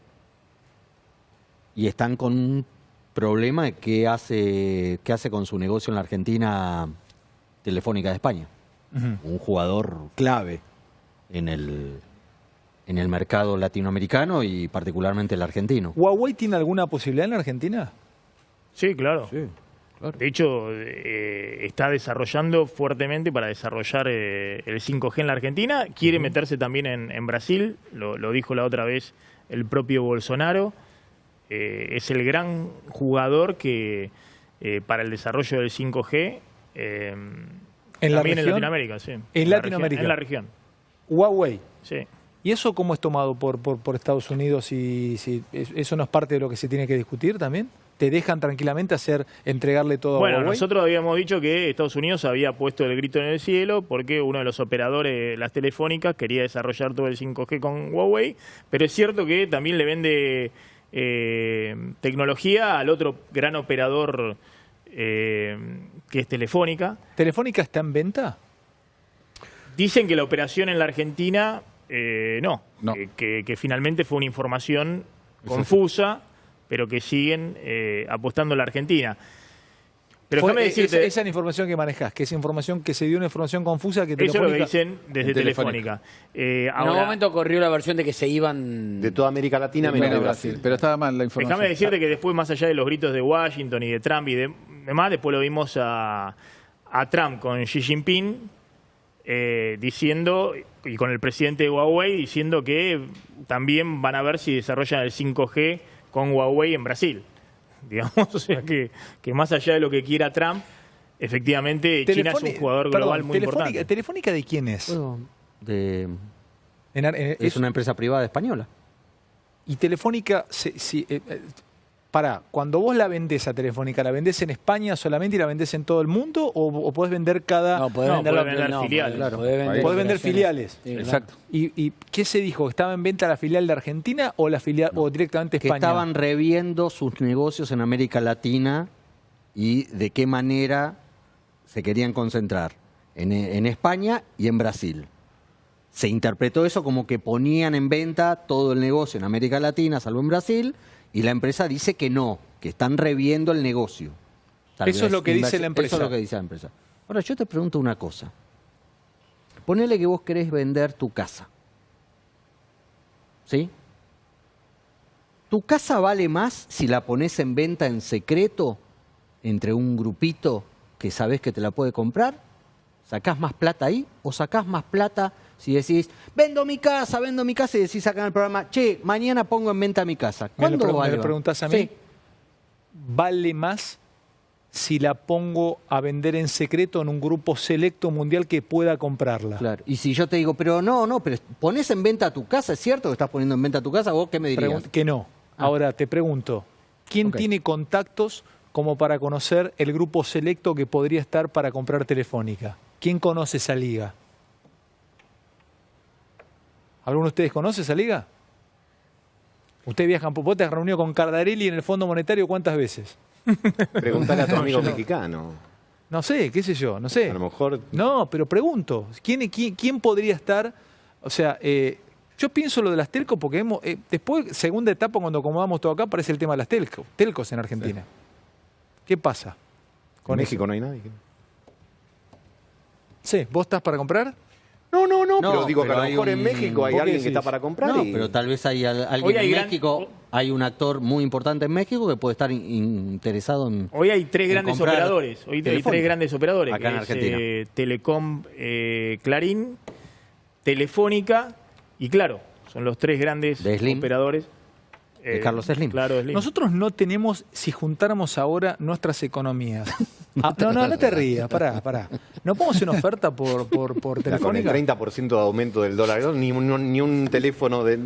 y están con un problema de qué hace con su negocio en la Argentina Telefónica de España. Un jugador clave en el mercado latinoamericano y particularmente el argentino. ¿Huawei tiene alguna posibilidad en la Argentina? Sí, claro. Sí, claro. De hecho, está desarrollando fuertemente para desarrollar el 5G en la Argentina. Quiere meterse también en Brasil, lo dijo la otra vez el propio Bolsonaro. Es el gran jugador que para el desarrollo del 5G también en Latinoamérica, sí. En Latinoamérica. En la región. Huawei. Sí. ¿Y eso cómo es tomado por Estados Unidos? Y si eso no es parte de lo que se tiene que discutir también. ¿Te dejan tranquilamente entregarle todo a Huawei? Bueno, nosotros habíamos dicho que Estados Unidos había puesto el grito en el cielo porque uno de los operadores, las telefónicas, quería desarrollar todo el 5G con Huawei, pero es cierto que también le vende tecnología al otro gran operador que es Telefónica. ¿Telefónica está en venta? Dicen que la operación en la Argentina no. Que finalmente fue una información confusa, pero que siguen apostando a la Argentina. Pero déjame decirte, esa es la información que manejás, que es información que se dio, una información confusa que Telefónica... Eso es lo que dicen desde Telefónica. En un momento corrió la versión de que se iban... De toda América Latina menos de Brasil. Pero estaba mal la información. Déjame decirte que después, más allá de los gritos de Washington y de Trump y demás, después lo vimos a Trump con Xi Jinping diciendo, y con el presidente de Huawei, diciendo que también van a ver si desarrollan el 5G con Huawei en Brasil. Digamos, o sea que más allá de lo que quiera Trump, efectivamente China es un jugador global muy importante. ¿Telefónica de quién es? Bueno, es una empresa privada española. Y Telefónica, cuando vos la vendés a Telefónica, ¿la vendés en España solamente y la vendés en todo el mundo? ¿O podés vender cada...? No, podés vender filiales. Claro. Podés vender filiales. Sí, exacto. ¿Y qué se dijo? ¿Estaba en venta la filial de Argentina o la filial o directamente España? Que estaban reviendo sus negocios en América Latina y de qué manera se querían concentrar en España y en Brasil. Se interpretó eso como que ponían en venta todo el negocio en América Latina, salvo en Brasil, y la empresa dice que no, que están reviendo el negocio. Eso es lo que dice la empresa. Eso es lo que dice la empresa. Ahora, yo te pregunto una cosa. Ponele que vos querés vender tu casa. ¿Sí? ¿Tu casa vale más si la pones en venta en secreto entre un grupito que sabés que te la puede comprar? ¿Sacás más plata ahí? ¿O sacás más plata si decís, vendo mi casa y decís acá en el programa, che, mañana pongo en venta mi casa? ¿Cuándo vale? ¿Me lo preguntás a mí? Sí. ¿Vale más si la pongo a vender en secreto en un grupo selecto mundial que pueda comprarla? Claro. Y si yo te digo, pero pero ponés en venta tu casa, ¿es cierto que estás poniendo en venta tu casa? ¿Vos qué me dirías? Que no. Ahora te pregunto, ¿quién tiene contactos como para conocer el grupo selecto que podría estar para comprar Telefónica? ¿Quién conoce esa liga? ¿Alguno de ustedes conoce esa liga? Ustedes viajan, vos te has reunido con Cardarelli en el Fondo Monetario ¿cuántas veces? Preguntale a tu amigo mexicano. No sé, qué sé yo, no sé. A lo mejor... No, pero pregunto, ¿quién podría estar? O sea, yo pienso lo de las telcos porque después, segunda etapa, cuando acomodamos todo acá, aparece el tema de las telcos en Argentina. Sí. ¿Qué pasa? Con México no hay nadie. Sí, ¿vos estás para comprar? No, pero digo que a lo mejor en México hay alguien que está para comprar. No, pero tal vez hay alguien en México, hay un actor muy importante en México que puede estar interesado en... Hoy hay tres grandes operadores. Hoy hay tres grandes operadores. Acá en Argentina. Telecom, Clarín, Telefónica y claro, son los tres grandes operadores. Carlos Slim. Claro, Slim. Nosotros no tenemos, si juntáramos ahora nuestras economías. No te rías, pará. ¿No podemos hacer una oferta por Telefónica? Con el 30% de aumento del dólar, ni un teléfono de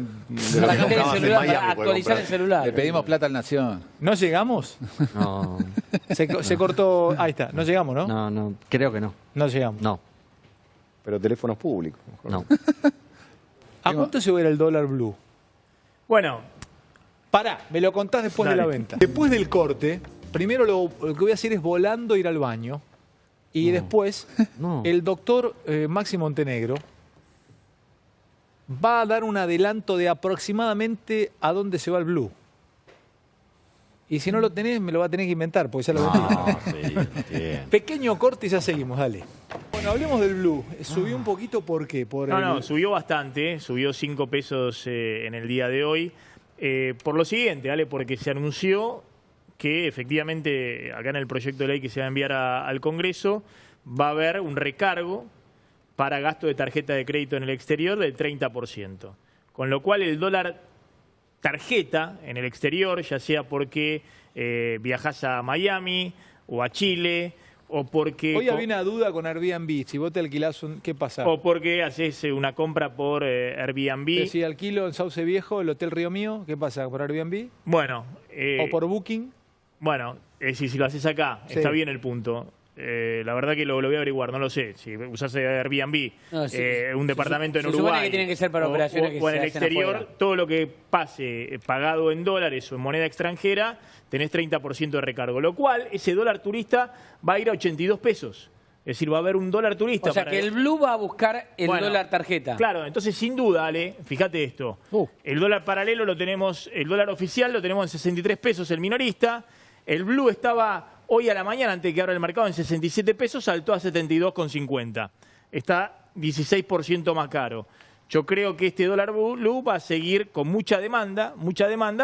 para actualizar el celular. Le pedimos plata al Nación. ¿No llegamos? No. Se cortó, ahí está, no llegamos, ¿no? No, creo que no. No llegamos. No. Pero teléfonos públicos. No. ¿A cuánto se va a ir el dólar blue? Bueno, pará, me lo contás después de la venta. Después del corte, primero lo que voy a hacer es volando ir al baño. Y después, el doctor Maxi Montenegro va a dar un adelanto de aproximadamente a dónde se va el blue. Y si no lo tenés, me lo va a tener que inventar, porque ya lo vendí. Pequeño corte y ya seguimos, dale. Bueno, hablemos del blue. Subió un poquito, ¿por qué? No, subió bastante, subió 5 pesos en el día de hoy. Por lo siguiente, ¿vale? Porque se anunció que efectivamente acá en el proyecto de ley que se va a enviar al Congreso va a haber un recargo para gasto de tarjeta de crédito en el exterior del 30%. Con lo cual el dólar tarjeta en el exterior, ya sea porque viajás a Miami o a Chile, o porque... Hoy había una duda con Airbnb, si vos te alquilás, ¿qué pasa? O porque haces una compra por Airbnb. Si alquilo en Sauce Viejo, el Hotel Río Mío, ¿qué pasa? ¿Por Airbnb? Bueno. ¿O por Booking? Bueno, si lo haces acá, está bien el punto. La verdad que lo voy a averiguar, no lo sé. Si usás Airbnb, un departamento en Uruguay, supone que tienen que ser para operaciones que o en se el hacen exterior, afuera. todo lo que pase pagado en dólares o en moneda extranjera, tenés 30% de recargo. Lo cual, ese dólar turista va a ir a 82 pesos. Es decir, va a haber un dólar turista. O sea, que el blue va a buscar el dólar tarjeta. Claro, entonces sin duda, Ale, fíjate esto. El dólar paralelo lo tenemos, el dólar oficial lo tenemos en 63 pesos el minorista. El blue estaba hoy a la mañana, antes de que abra el mercado, en 67 pesos, saltó a 72,50. Está 16% más caro. Yo creo que este dólar blue va a seguir con mucha demanda,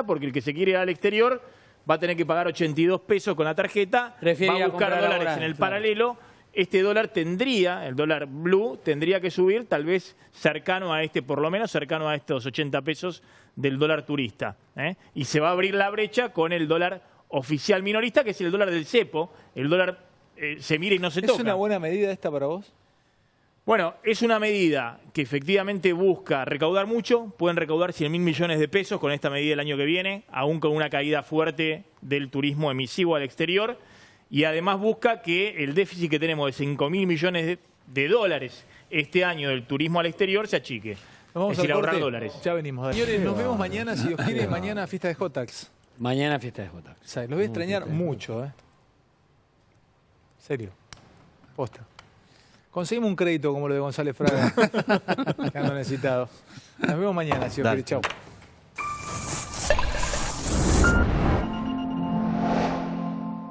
porque el que se quiere ir al exterior va a tener que pagar 82 pesos con la tarjeta, va a buscar dólares en el paralelo. Este dólar el dólar blue tendría que subir tal vez cercano a por lo menos cercano a estos 80 pesos del dólar turista. Y se va a abrir la brecha con el dólar oficial minorista, que es el dólar del cepo. El dólar se mira y no se toca. ¿Es una buena medida esta para vos? Bueno, es una medida que efectivamente busca recaudar mucho. Pueden recaudar 100.000 millones de pesos con esta medida el año que viene, aún con una caída fuerte del turismo emisivo al exterior. Y además busca que el déficit que tenemos de 5.000 millones de dólares este año del turismo al exterior se achique. Vamos es decir, al ahorrar corte. dólares. Ya venimos. Señores, nos vemos mañana, si Dios quiere, mañana fiesta de Jotax. Mañana fiesta de Jotax. O sea, los voy a extrañar mucho, Serio. Posta. Conseguimos un crédito como lo de González Fraga, que ando necesitado. Nos vemos mañana, si Dios quiere. Chau.